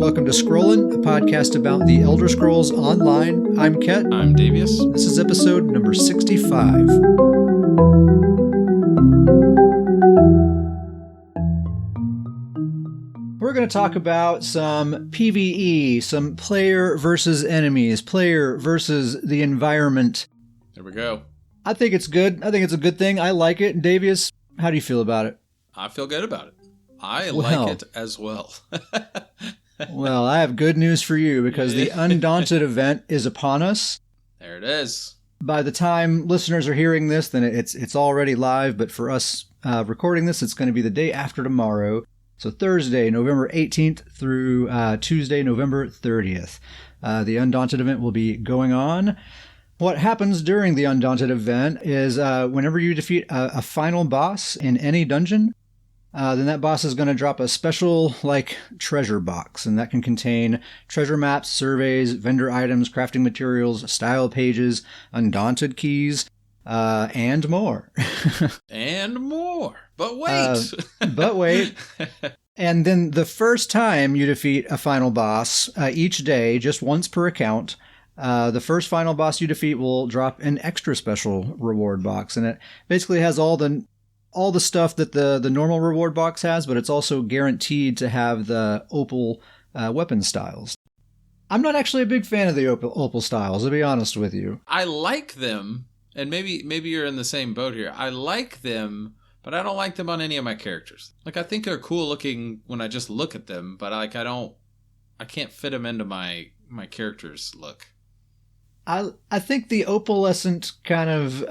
Welcome to Scrollin', a podcast about the Elder Scrolls Online. I'm Ket. I'm Davius. This is episode number 65. We're going to talk about some PvE, some player versus enemies, player versus the environment. There we go. I think it's good. I think it's a good thing. I like it. Davius, how do you feel about it? I feel good about it. I like it as well. Well, I have good news for you because the Undaunted event is upon us. There it is. By the time listeners are hearing this, then it's already live. But for us recording this, it's going to be the day after tomorrow. So Thursday, November 18th through Tuesday, November 30th. The Undaunted event will be going on. What happens during the Undaunted event is whenever you defeat a final boss in any dungeon, then that boss is going to drop a special, treasure box, and that can contain treasure maps, surveys, vendor items, crafting materials, style pages, undaunted keys, and more. And more. But wait. And then the first time you defeat a final boss, each day, just once per account, the first final boss you defeat will drop an extra special reward box, and it basically has all the stuff that the normal reward box has, but it's also guaranteed to have the opal weapon styles. I'm not actually a big fan of the opal styles, to be honest with you. I like them, and maybe you're in the same boat here. I like them, but I don't like them on any of my characters. I think they're cool looking when I just look at them, but I can't fit them into my character's look. I think the opalescent kind of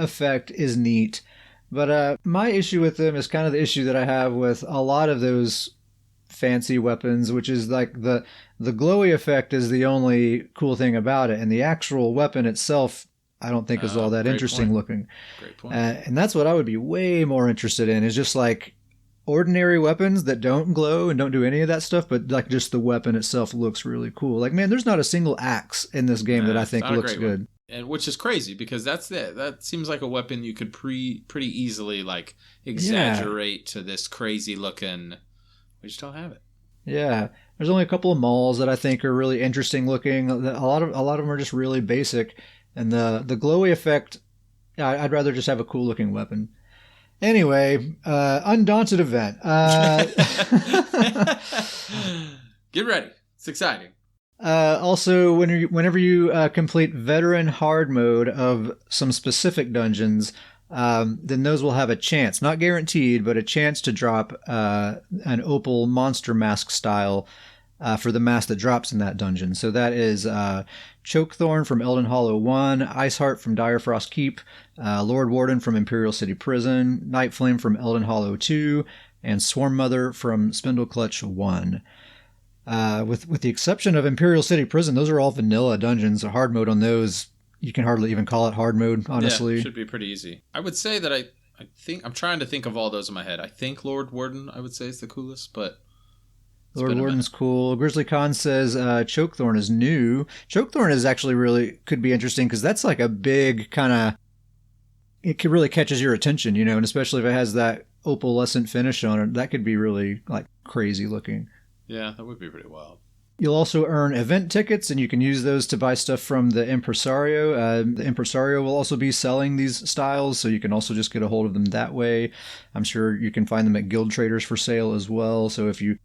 effect is neat. But my issue with them is kind of the issue that I have with a lot of those fancy weapons, which is the glowy effect is the only cool thing about it. And the actual weapon itself, I don't think is all that interesting looking. Great point. And that's what I would be way more interested in, is just ordinary weapons that don't glow and don't do any of that stuff, but just the weapon itself looks really cool. Man, there's not a single axe in this game that I think looks good. And which is crazy because that seems like a weapon you could pretty easily exaggerate to this crazy looking. We just don't have it. Yeah, there's only a couple of malls that I think are really interesting looking. A lot of them are just really basic, and the glowy effect. I'd rather just have a cool looking weapon. Anyway, Undaunted event. Get ready. It's exciting. Also, whenever you complete veteran hard mode of some specific dungeons, then those will have a chance, not guaranteed, but a chance to drop an opal monster mask style for the mask that drops in that dungeon. So that is Chokethorn from Elden Hollow 1, Iceheart from Direfrost Keep, Lord Warden from Imperial City Prison, Nightflame from Elden Hollow 2, and Swarm Mother from Spindle Clutch 1. With the exception of Imperial City Prison, those are all vanilla dungeons. A hard mode on those, you can hardly even call it hard mode, honestly. Yeah, it should be pretty easy. I would say that I think, I'm trying to think of all those in my head. I think Lord Warden, I would say, is the coolest, but... Lord Warden's cool. Grizzly Khan says Chokethorn is new. Chokethorn is actually could be interesting because that's a big kind of... It could really catches your attention, and especially if it has that opalescent finish on it, that could be really, crazy looking. Yeah, that would be pretty wild. You'll also earn event tickets, and you can use those to buy stuff from the Impresario. The Impresario will also be selling these styles, so you can also just get a hold of them that way. I'm sure you can find them at Guild Traders for sale as well. So if you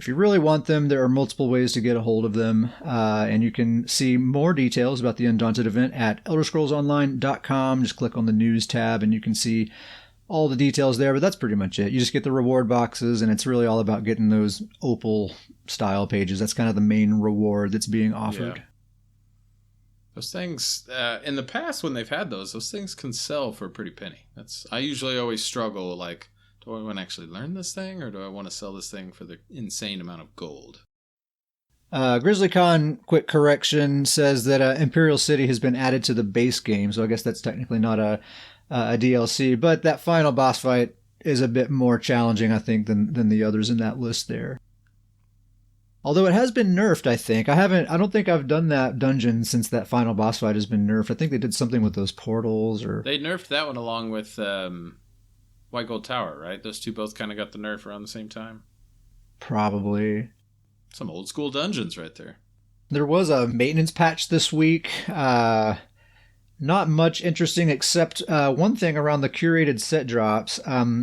really want them, there are multiple ways to get a hold of them. And you can see more details about the Undaunted event at elderscrollsonline.com. Just click on the news tab, and you can see all the details there, but that's pretty much it. You just get the reward boxes, and it's really all about getting those opal style pages. That's kind of the main reward that's being offered. Yeah. Those things, in the past when they've had those things can sell for a pretty penny. I usually always struggle, do I want to actually learn this thing, or do I want to sell this thing for the insane amount of gold? GrizzlyCon, quick correction, says that Imperial City has been added to the base game, so I guess that's technically not a DLC, but that final boss fight is a bit more challenging, I think, than the others in that list there. Although it has been nerfed, I think. I don't think I've done that dungeon since that final boss fight has been nerfed. I think they did something with those portals, or... They nerfed that one along with White Gold Tower, right? Those two both kind of got the nerf around the same time. Probably. Some old school dungeons right there. There was a maintenance patch this week. Not much interesting except one thing around the curated set drops.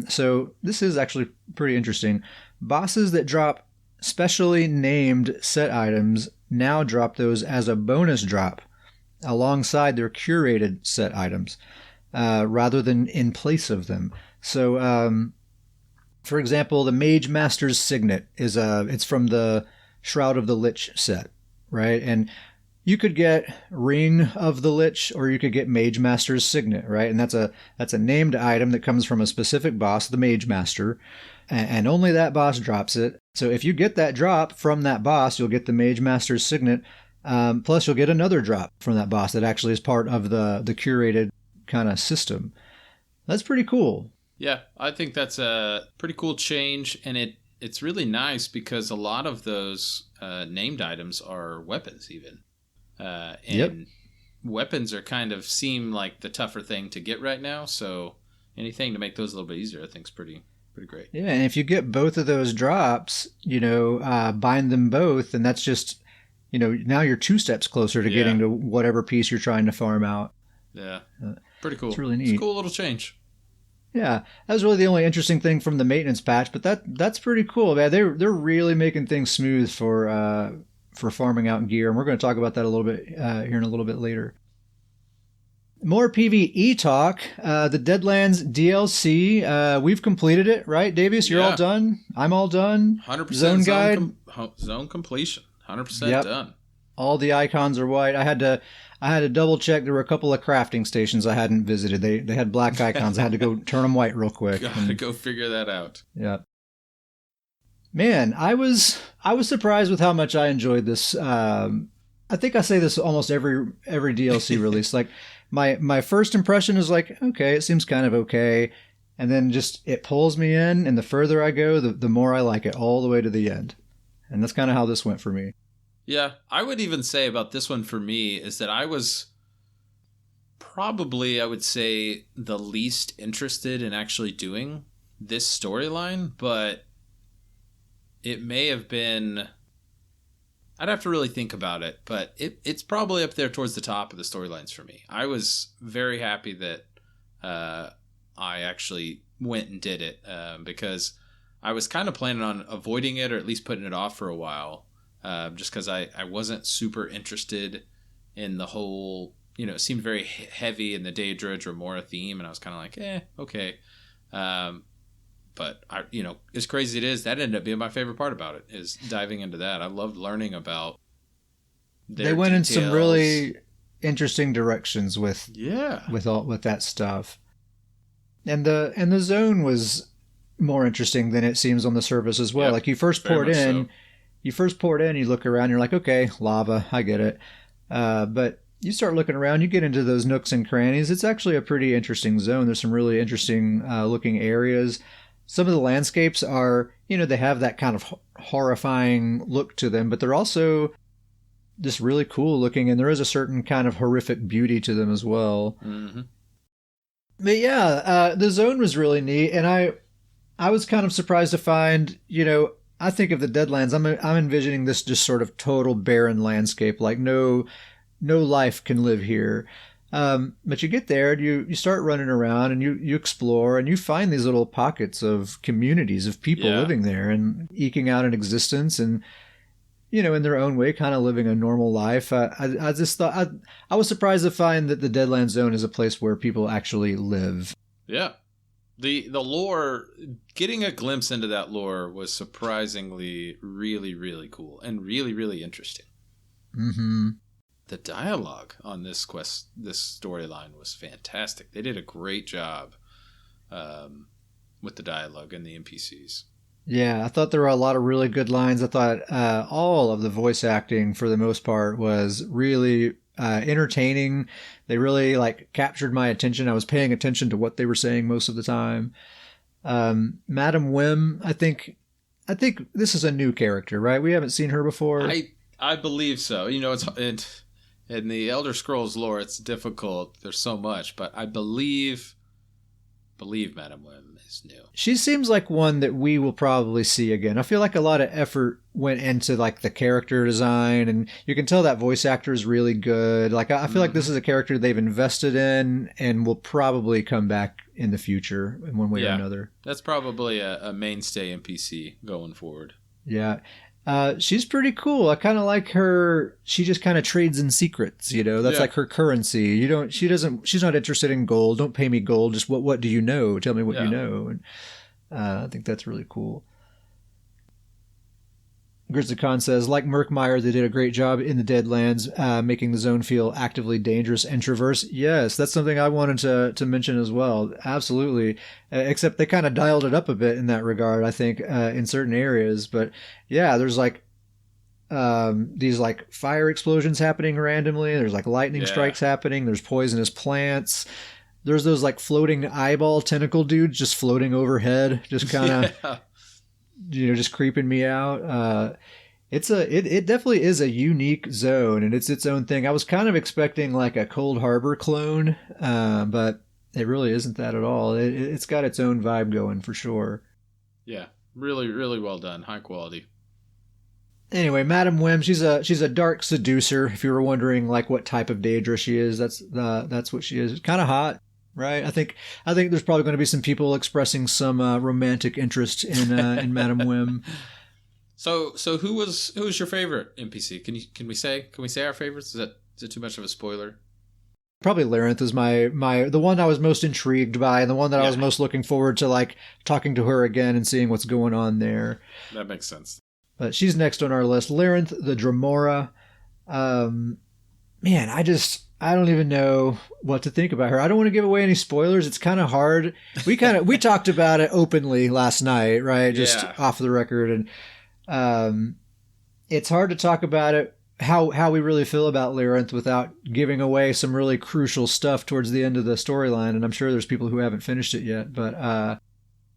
So this is actually pretty interesting. Bosses that drop specially named set items now drop those as a bonus drop alongside their curated set items rather than in place of them. So, for example, the Mage Master's Signet it's from the Shroud of the Lich set, right? And you could get Ring of the Lich, or you could get Mage Master's Signet, right? And that's a named item that comes from a specific boss, the Mage Master, and only that boss drops it. So if you get that drop from that boss, you'll get the Mage Master's Signet. Plus, you'll get another drop from that boss that actually is part of the curated kind of system. That's pretty cool. Yeah, I think that's a pretty cool change, and it's really nice because a lot of those named items are weapons even. And weapons are kind of seem like the tougher thing to get right now, so anything to make those a little bit easier I think is pretty great. Yeah, and if you get both of those drops, bind them both, and that's just, now you're 2 steps closer to getting to whatever piece you're trying to farm out. Yeah, pretty cool. It's really neat. It's a cool little change. Yeah, that was really the only interesting thing from the maintenance patch, but that's pretty cool, man. They're really making things smooth for farming out gear, and we're going to talk about that a little bit here in a little bit later. More PvE talk. The Deadlands DLC. We've completed it, right, Davies? You're all done. I'm all done. 100% zone guide. Zone completion. 100% done. All the icons are white. I had to double check. There were a couple of crafting stations I hadn't visited. They had black icons. I had to go turn them white real quick. Gotta go figure that out. Yeah. Man, I was surprised with how much I enjoyed this. I think I say this almost every DLC release. Like my first impression is like, okay, it seems kind of okay, and then just it pulls me in, and the further I go, the more I like it all the way to the end. And that's kind of how this went for me. Yeah, I would even say about this one for me is that I was probably, I would say, the least interested in actually doing this storyline, but it may have been, I'd have to really think about it, but it's probably up there towards the top of the storylines for me. I was very happy that I actually went and did it because I was kind of planning on avoiding it or at least putting it off for a while just because I wasn't super interested in the whole, it seemed very heavy in the Daedra Dremora theme, and I was kind of like, okay. But as crazy as it is, that ended up being my favorite part about it, is diving into that. I loved learning about their They went details. in some really interesting directions with that stuff. And the zone was more interesting than it seems on the surface as well. Yep, like you first poured in, you look around, you're like, okay, lava, I get it. But you start looking around, you get into those nooks and crannies. It's actually a pretty interesting zone. There's some really interesting looking areas. Some of the landscapes are, they have that kind of horrifying look to them, but they're also just really cool looking, and there is a certain kind of horrific beauty to them as well. Mm-hmm. But yeah, the zone was really neat, and I was kind of surprised to find, I think of the Deadlands, I'm envisioning this just sort of total barren landscape, like no life can live here. But you get there and you start running around and you explore and you find these little pockets of communities of people living there and eking out an existence and, in their own way, kind of living a normal life. I just thought, I was surprised to find that the Deadlands Zone is a place where people actually live. Yeah. The lore, getting a glimpse into that lore was surprisingly really, really cool and really, really interesting. Mm-hmm. The dialogue on this storyline was fantastic. They did a great job with the dialogue and the NPCs. Yeah, I thought there were a lot of really good lines. I thought all of the voice acting, for the most part, was really entertaining. They really captured my attention. I was paying attention to what they were saying most of the time. Madam Wim, I think this is a new character, right? We haven't seen her before. I believe so. It's in the Elder Scrolls lore, it's difficult. There's so much, but I believe believe Madam Wim is new. She seems like one that we will probably see again. I feel like a lot of effort went into like the character design, and you can tell that voice actor is really good. Like I feel like this is a character they've invested in and will probably come back in the future in one way or another. That's probably a mainstay NPC going forward. Yeah. She's pretty cool. I kind of like her. She just kind of trades in secrets, you know. That's like her currency. She's not interested in gold. Don't pay me gold. Just what do you know? Tell me what you know. And I think that's really cool. Grizzly Khan says, like Murkmire, they did a great job in the Deadlands, making the zone feel actively dangerous and traverse. Yes, that's something I wanted to mention as well. Absolutely. Except they kind of dialed it up a bit in that regard, I think, in certain areas. But yeah, there's like these like fire explosions happening randomly. There's like lightning strikes happening. There's poisonous plants. There's those like floating eyeball tentacle dudes just floating overhead, just kind of... just creeping me out. It definitely is a unique zone, and it's its own thing. I was kind of expecting like a Cold Harbor clone, but it really isn't that at all. It's got its own vibe going for sure. Yeah, really, really well done. High quality. Anyway, Madam Wim, she's a dark seducer. If you were wondering like what type of Daedra she is, that's what she is. Kind of hot. Right, I think there's probably going to be some people expressing some romantic interest in Madam Wim. So who was your favorite NPC? Can we say our favorites? Is it too much of a spoiler? Probably Larenth is the one I was most intrigued by, and the one that I was most looking forward to like talking to her again and seeing what's going on there. That makes sense. But she's next on our list. Larenth, the Dremora. Man, I don't even know what to think about her. I don't want to give away any spoilers. It's kind of hard. We talked about it openly last night, right? Just off the record. And it's hard to talk about it, how we really feel about Larenth without giving away some really crucial stuff towards the end of the storyline. And I'm sure there's people who haven't finished it yet, but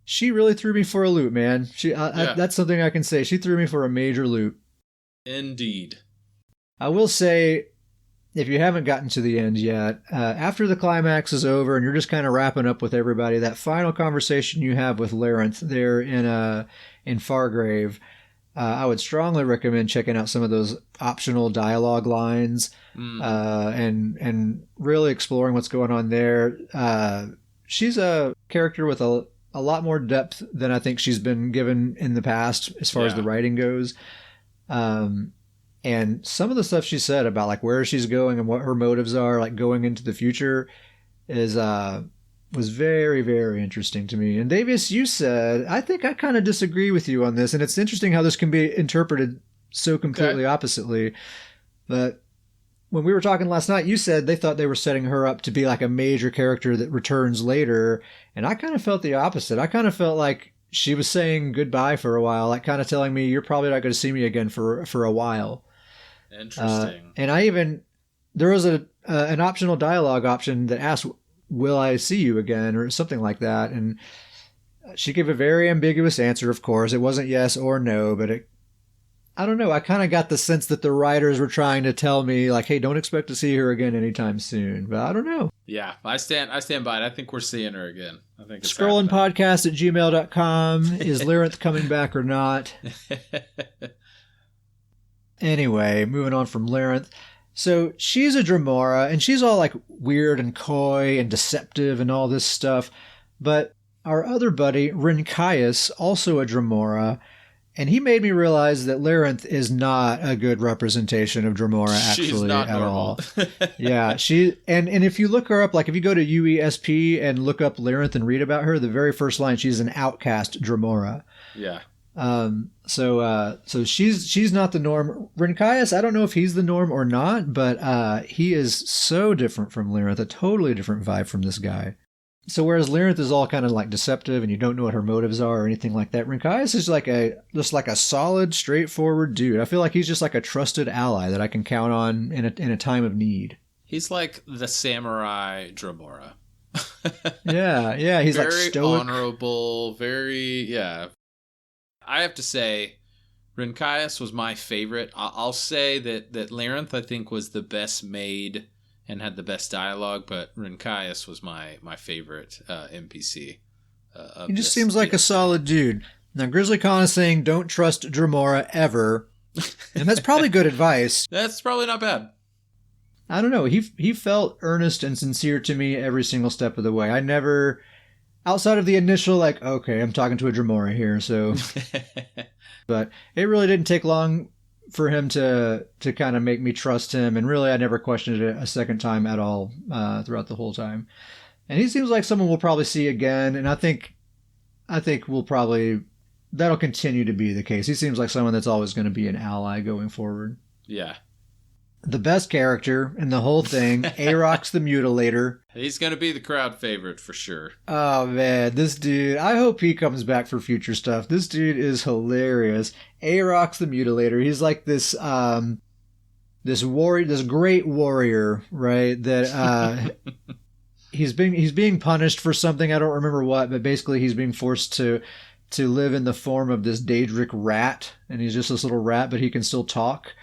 she really threw me for a loop, man. That's something I can say. She threw me for a major loop. Indeed. I will say, if you haven't gotten to the end yet, after the climax is over and you're just kind of wrapping up with everybody, that final conversation you have with Larenth there in Fargrave, I would strongly recommend checking out some of those optional dialogue lines and really exploring what's going on there. She's a character with a lot more depth than I think she's been given in the past as far as the writing goes. And some of the stuff she said about like where she's going and what her motives are, like going into the future, was very, very interesting to me. And Davis, you said, I think I kind of disagree with you on this, and it's interesting how this can be interpreted so completely oppositely. But when we were talking last night, you said they thought they were setting her up to be like a major character that returns later, and I kind of felt the opposite. I kind of felt like she was saying goodbye for a while, like kind of telling me you're probably not going to see me again for a while. Interesting. And there was an optional dialogue option that asked, will I see you again, or something like that. And she gave a very ambiguous answer, of course. It wasn't yes or no, but I don't know. I kind of got the sense that the writers were trying to tell me like, hey, don't expect to see her again anytime soon. But I don't know. Yeah, I stand by it. I think we're seeing her again. I think it's scrollingpodcast@gmail.com. Is Larenth coming back or not? Anyway, moving on from Larenth. So she's a Dremora, and she's all like weird and coy and deceptive and all this stuff. But our other buddy, Rinkias, also a Dremora, and he made me realize that Larenth is not a good representation of Dremora actually at all. Yeah, and if you look her up, like if you go to UESP and look up Larenth and read about her, the very first line, she's an outcast Dremora. Yeah. So she's not the norm. Rinkias, I don't know if he's the norm or not, but he is so different from Larenth, a totally different vibe from this guy. So whereas Larenth is all kind of like deceptive and you don't know what her motives are or anything like that, Rinkias is just like a solid, straightforward dude. I feel like he's just like a trusted ally that I can count on in a time of need. He's like the samurai Dremora. Yeah, he's very like stoic, honorable, I have to say, Rinkias was my favorite. I'll say that Larenth, I think, was the best made and had the best dialogue, but Rinkaius was my favorite NPC. He just seems like a solid dude. Now, Grizzly Khan is saying don't trust Dremora ever. And that's probably good advice. That's probably not bad. I don't know. He felt earnest and sincere to me every single step of the way. I never, outside of the initial, like, okay, I'm talking to a Dremora here, so. But it really didn't take long for him to kind of make me trust him. And really, I never questioned it a second time at all throughout the whole time. And he seems like someone we'll probably see again. And I think we'll probably, that'll continue to be the case. He seems like someone that's always going to be an ally going forward. Yeah. The best character in the whole thing, Aarox the Mutilator. He's going to be the crowd favorite for sure. Oh, man. This dude, I hope he comes back for future stuff. This dude is hilarious. Aarox the Mutilator. He's like this warrior, this great warrior, right? That he's being punished for something. I don't remember what, but basically he's being forced to live in the form of this Daedric rat. And he's just this little rat, but he can still talk.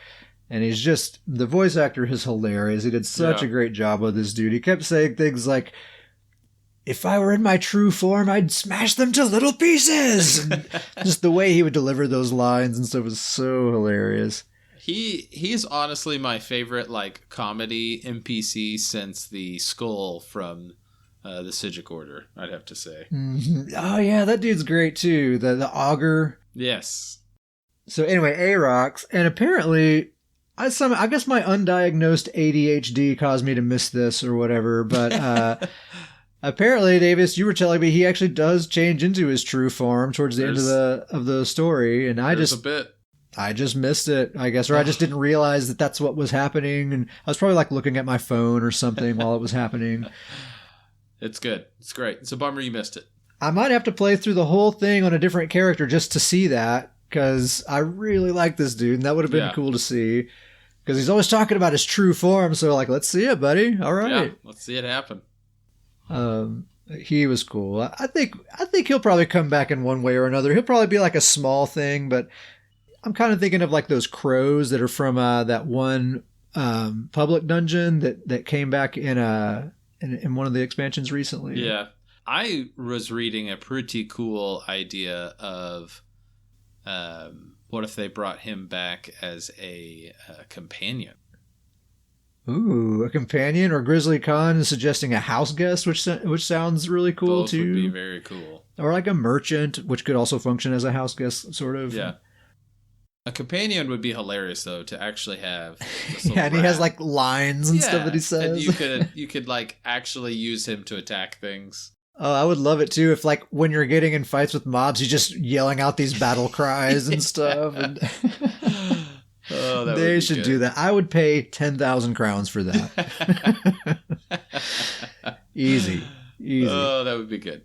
And he's just, the voice actor is hilarious. He did such a great job with this dude. He kept saying things like, if I were in my true form, I'd smash them to little pieces. And just the way he would deliver those lines and stuff was so hilarious. He's honestly my favorite, like, comedy NPC since the skull from the Psijic Order, I'd have to say. Mm-hmm. Oh, yeah, that dude's great, too. The augur. Yes. So anyway, Aarox, and apparently... I guess my undiagnosed ADHD caused me to miss this or whatever, but apparently, Davis, you were telling me he actually does change into his true form towards the end of the story, and I just missed it, I guess, or I just didn't realize that that's what was happening, and I was probably like looking at my phone or something while it was happening. It's good. It's great. It's a bummer you missed it. I might have to play through the whole thing on a different character just to see that, because I really like this dude, and that would have been cool to see. Because he's always talking about his true form, so like, let's see it, buddy. All right, yeah, let's see it happen. He was cool. I think he'll probably come back in one way or another. He'll probably be like a small thing, but I'm kind of thinking of like those crows that are from that one public dungeon that came back in one of the expansions recently. Yeah, I was reading a pretty cool idea of. What if they brought him back as a companion? Ooh, a companion, or Grizzly Khan is suggesting a house guest, which sounds really cool. Both too. Would be very cool. Or like a merchant, which could also function as a house guest, sort of. Yeah. A companion would be hilarious, though, to actually have. Yeah, and he has like lines and stuff that he says. And you could like actually use him to attack things. Oh, I would love it too if, like, when you're getting in fights with mobs, you're just yelling out these battle cries and stuff. And they should do that. I would pay 10,000 crowns for that. Easy. Oh, that would be good.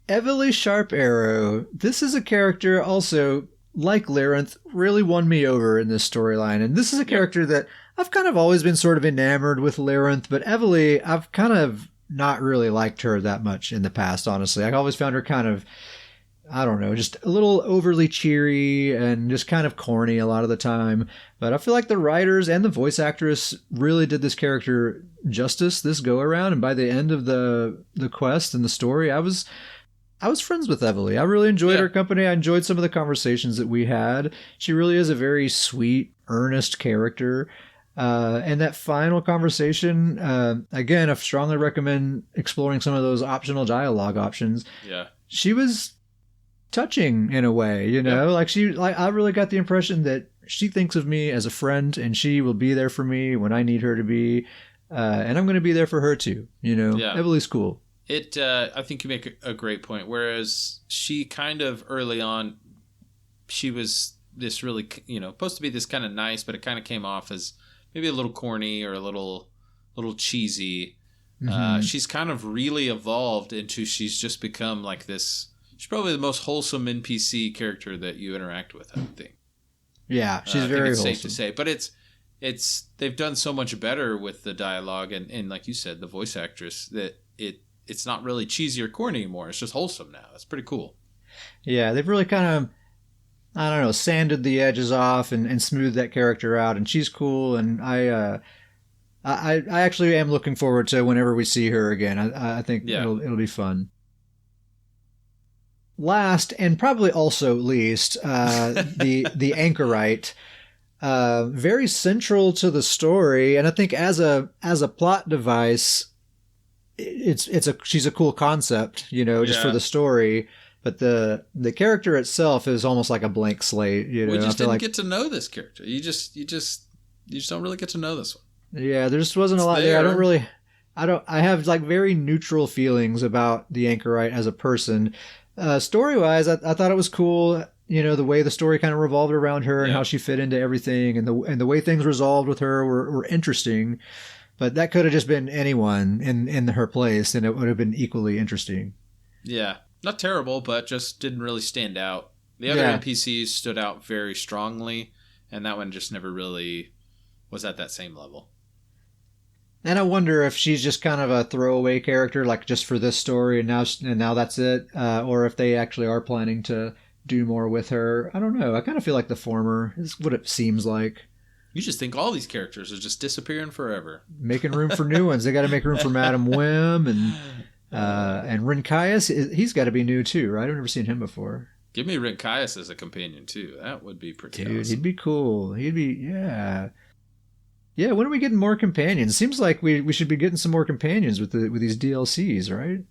Evely Sharp Arrow. This is a character also, like Lyranth, really won me over in this storyline. And this is a character that I've kind of always been sort of enamored with Lyranth, but Evely, I've kind of not really liked her that much in the past, honestly. I always found her kind of, I don't know, just a little overly cheery and just kind of corny a lot of the time. But I feel like the writers and the voice actress really did this character justice this go around. And by the end of the quest and the story, I was friends with Evely. I really enjoyed her company. I enjoyed some of the conversations that we had. She really is a very sweet, earnest character. And that final conversation, again, I strongly recommend exploring some of those optional dialogue options. Yeah. She was touching in a way, you know, I really got the impression that she thinks of me as a friend and she will be there for me when I need her to be. And I'm going to be there for her too, you know. Yeah. Evely's cool. I think you make a great point. Whereas she kind of early on, she was this really, supposed to be this kind of nice, but it kind of came off as maybe a little corny or a little cheesy. Mm-hmm. She's kind of really evolved into, she's just become like this. She's probably the most wholesome NPC character that you interact with, I would think. Yeah, she's very wholesome. Safe to say, but it's they've done so much better with the dialogue and like you said, the voice actress, that it's not really cheesy or corny anymore. It's just wholesome now. It's pretty cool. Yeah, they've really kind of I don't know, sanded the edges off and smoothed that character out, and she's cool. And I actually am looking forward to whenever we see her again. I think Yeah. it'll be fun. Last and probably also least, the anchorite, very central to the story, and I think as a plot device, she's a cool concept, just for Yeah. the story. But the character itself is almost like a blank slate. We just I feel didn't like, get to know this character. You just don't really get to know this one. yeah, there just wasn't a lot there. I have like very neutral feelings about the anchorite as a person. Story wise, I thought it was cool. The way the story kind of revolved around her and how she fit into everything, and the way things resolved with her were interesting. But that could have just been anyone in her place, and it would have been equally interesting. Yeah, not terrible, but just didn't really stand out. The other NPCs stood out very strongly, and that one just never really was at that same level. And I wonder if she's just kind of a throwaway character, like just for this story, and now that's it, or if they actually are planning to do more with her. I don't know. I kind of feel like the former is what it seems like. You just think all these characters are just disappearing forever. Making room for new ones. They got to make room for Madam Wim and Rinkaius. He's got to be new too, right? I've never seen him before. Give me Rinkaius as a companion too. That would be pretty awesome. He'd be cool. Yeah. Yeah, when are we getting more companions? Seems like we should be getting some more companions with these DLCs, right?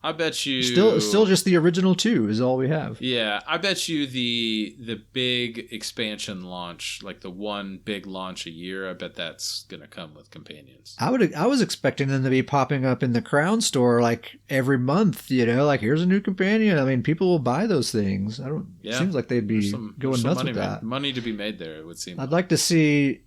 I bet you still just the original 2 is all we have. Yeah, I bet you the big expansion launch, like the one big launch a year, I bet that's gonna come with companions. I was expecting them to be popping up in the Crown store like every month, like here's a new companion. I mean, people will buy those things. It seems like they'd be going nuts with that. Money to be made there, it would seem. I'd like to see,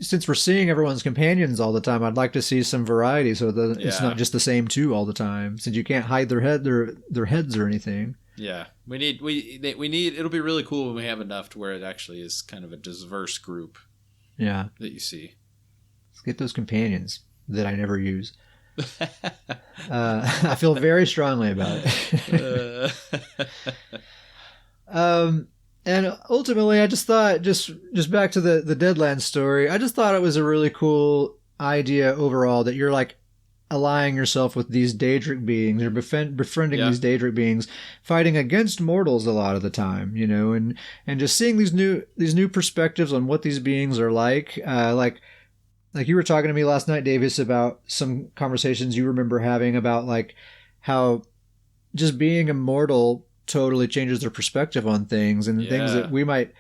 since we're seeing everyone's companions all the time, I'd like to see some variety so that it's not just the same 2 all the time. Since you can't hide their heads or anything. Yeah, we need. It'll be really cool when we have enough to where it actually is kind of a diverse group. Yeah, that you see. Let's get those companions that I never use. I feel very strongly about it. And ultimately, I just thought, just back to the Deadlands story, I just thought it was a really cool idea overall that you're like allying yourself with these Daedric beings, or befriending these Daedric beings, fighting against mortals a lot of the time, and just seeing these new perspectives on what these beings are like you were talking to me last night, Davis, about some conversations you remember having about like how just being immortal totally changes their perspective on things, and things that we might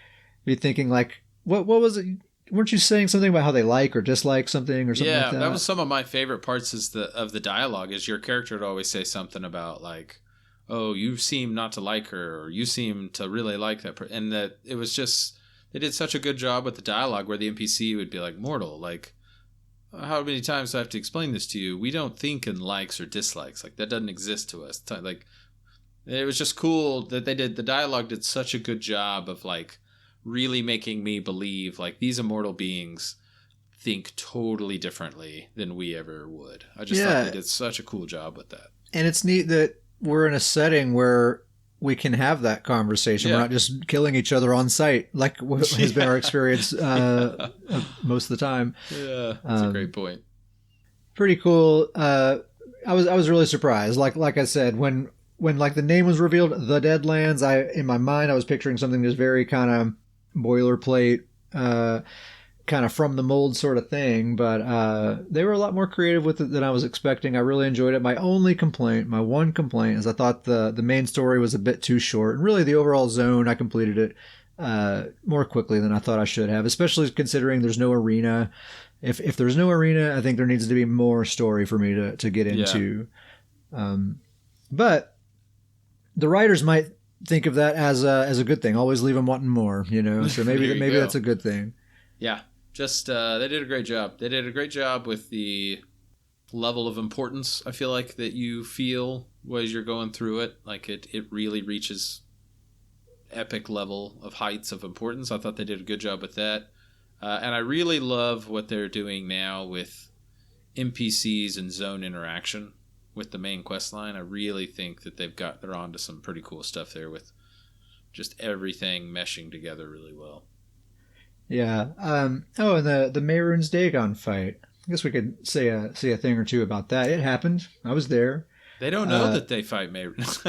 be thinking like, what was it? Weren't you saying something about how they like or dislike something or something like that? Yeah, that was some of my favorite parts of the dialogue is your character would always say something about like, oh, you seem not to like her, or you seem to really like that person. And that it was just, they did such a good job with the dialogue where the NPC would be like, mortal, like, how many times do I have to explain this to you? We don't think in likes or dislikes. Like, that doesn't exist to us. Like, it was just cool that the dialogue did such a good job of like really making me believe like these immortal beings think totally differently than we ever would. I just thought they did such a cool job with that. And it's neat that we're in a setting where we can have that conversation. We're not just killing each other on sight like what has been our experience most of the time. Yeah, that's a great point. Pretty cool. I was really surprised. Like I said, when like the name was revealed, the Deadlands, in my mind I was picturing something just very kind of boilerplate, kind of from the mold sort of thing. But they were a lot more creative with it than I was expecting. I really enjoyed it. My one complaint, is I thought the main story was a bit too short, and really the overall zone, I completed it more quickly than I thought I should have, especially considering there's no arena. If there's no arena, I think there needs to be more story for me to get into. But the writers might think of that as a good thing. Always leave them wanting more, So maybe that's a good thing. Yeah, just they did a great job. They did a great job with the level of importance. I feel like that you feel as you're going through it. Like it really reaches epic level of heights of importance. I thought they did a good job with that, and I really love what they're doing now with NPCs and zone interaction with the main quest line. I really think that they're onto some pretty cool stuff there with just everything meshing together really well. Yeah. And the Mehrunes Dagon fight. I guess we could say a thing or two about that. It happened. I was there. They don't know that they fight Mehrunes.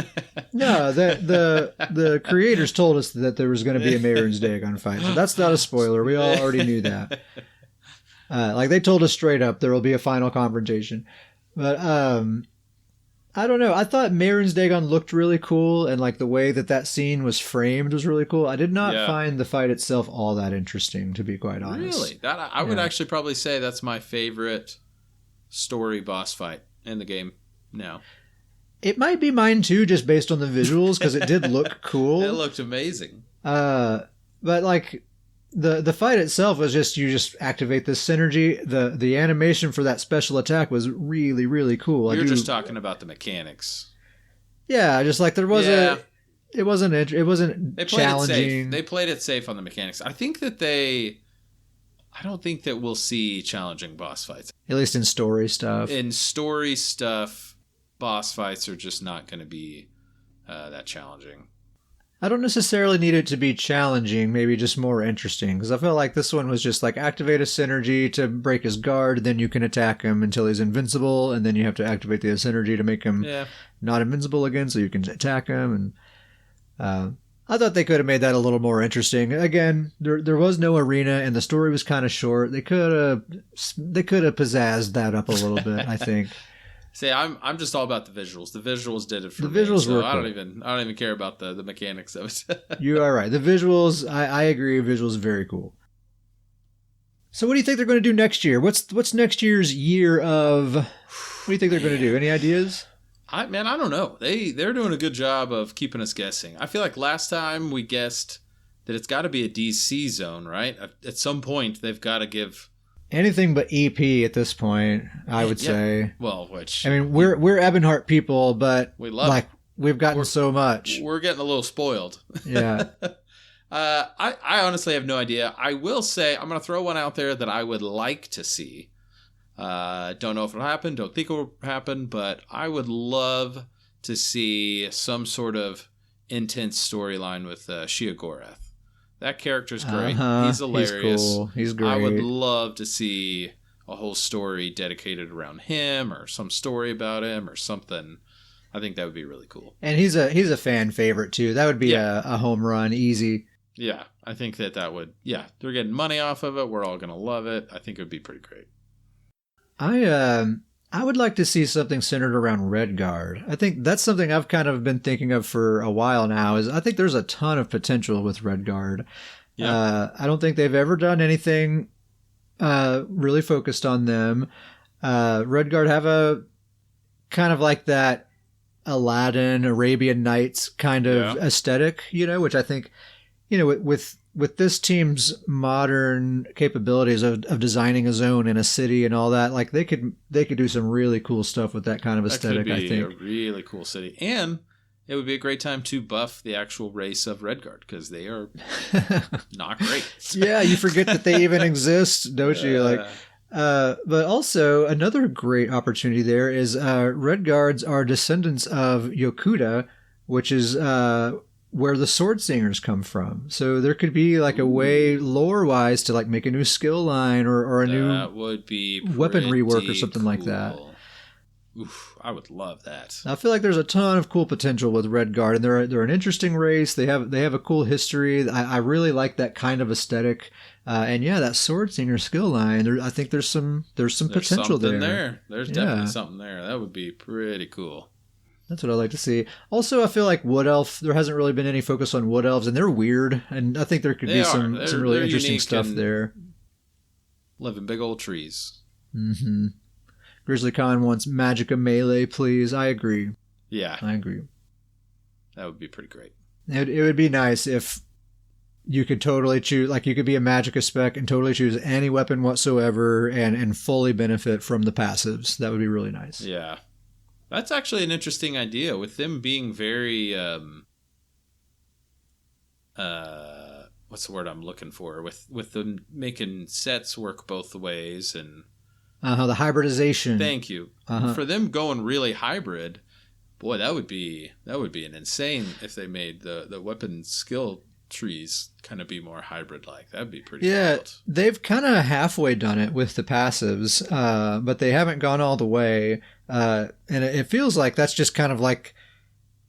No, the creators told us that there was going to be a Mehrunes Dagon fight. So that's not a spoiler. We all already knew that. Like they told us straight up there will be a final confrontation. But I don't know. I thought Mehrunes Dagon looked really cool, and like the way that scene was framed was really cool. I did not find the fight itself all that interesting, to be quite honest. Really? I would actually probably say that's my favorite story boss fight in the game now. It might be mine too, just based on the visuals, because it did look cool. It looked amazing. But like the fight itself was just, you just activate this synergy. The animation for that special attack was really, really cool. You're just talking about the mechanics. Yeah, just like there was it wasn't challenging. They played it safe on the mechanics. I don't think that we'll see challenging boss fights. At least in story stuff. In story stuff, boss fights are just not going to be that challenging. I don't necessarily need it to be challenging, maybe just more interesting, because I felt like this one was just like activate a synergy to break his guard, then you can attack him until he's invincible, and then you have to activate the synergy to make him not invincible again so you can attack him. And I thought they could have made that a little more interesting. Again, there was no arena and the story was kind of short. They could have pizzazzed that up a little bit, I think. See, I'm just all about the visuals. The visuals did it for me. The visuals were cool. I don't even care about the mechanics of it. You are right. The visuals, I agree. Visuals very cool. So, what do you think they're going to do next year? What's next year's year of? What do you think they're going to do? Any ideas? I don't know. They're doing a good job of keeping us guessing. I feel like last time we guessed that it's got to be a DC zone, right? At some point, they've got to give. Anything but EP at this point, I would say. Well, which... I mean, we're Ebonheart people, but we love it. We've gotten so much. We're getting a little spoiled. Yeah. I honestly have no idea. I will say, I'm going to throw one out there that I would like to see. Don't know if it'll happen, don't think it will happen, but I would love to see some sort of intense storyline with Sheogorath. That character's great. He's hilarious. He's cool. He's great. I would love to see a whole story dedicated around him, or some story about him, or something. I think that would be really cool. And he's a fan favorite too. That would be a home run, easy. Yeah, I think that would. Yeah, they're getting money off of it. We're all gonna love it. I think it would be pretty great. I would like to see something centered around Redguard. I think that's something I've kind of been thinking of for a while now. I think there's a ton of potential with Redguard. Yeah. I don't think they've ever done anything really focused on them. Redguard have a kind of like that Aladdin, Arabian Nights kind of aesthetic, which I think, with this team's modern capabilities of designing a zone in a city and all that, like they could do some really cool stuff with that kind of aesthetic. That could be I think a really cool city, and it would be a great time to buff the actual race of Redguard because they are not great. Yeah, you forget that they even exist, don't you? But also another great opportunity there is Redguards are descendants of Yokuda, which is where the Sword Singers come from. So there could be like a way lore-wise to like make a new skill line or a new would be weapon rework or something like that. Oof, I would love that. I feel like there's a ton of cool potential with Redguard, and they're an interesting race. They have a cool history. I really like that kind of aesthetic. And that Sword Singer skill line, I think there's some potential there. There's definitely something there. That would be pretty cool. That's what I like to see. Also, I feel like Wood Elf, there hasn't really been any focus on Wood Elves, and they're weird, and I think there could be some really interesting stuff there. Live in big old trees. Mm-hmm. Grizzly Khan wants Magicka melee, please. I agree. Yeah. I agree. That would be pretty great. It would be nice if you could totally choose, like you could be a Magicka spec and totally choose any weapon whatsoever and fully benefit from the passives. That would be really nice. Yeah. That's actually an interesting idea with them being very, what's the word I'm looking for? With them making sets work both ways and... the hybridization. Thank you. For them going really hybrid, Boy, that would be an insane if they made the weapon skill trees kind of be more hybrid like. That'd be pretty wild. They've kind of halfway done it with the passives, but they haven't gone all the way. And it feels like that's just kind of like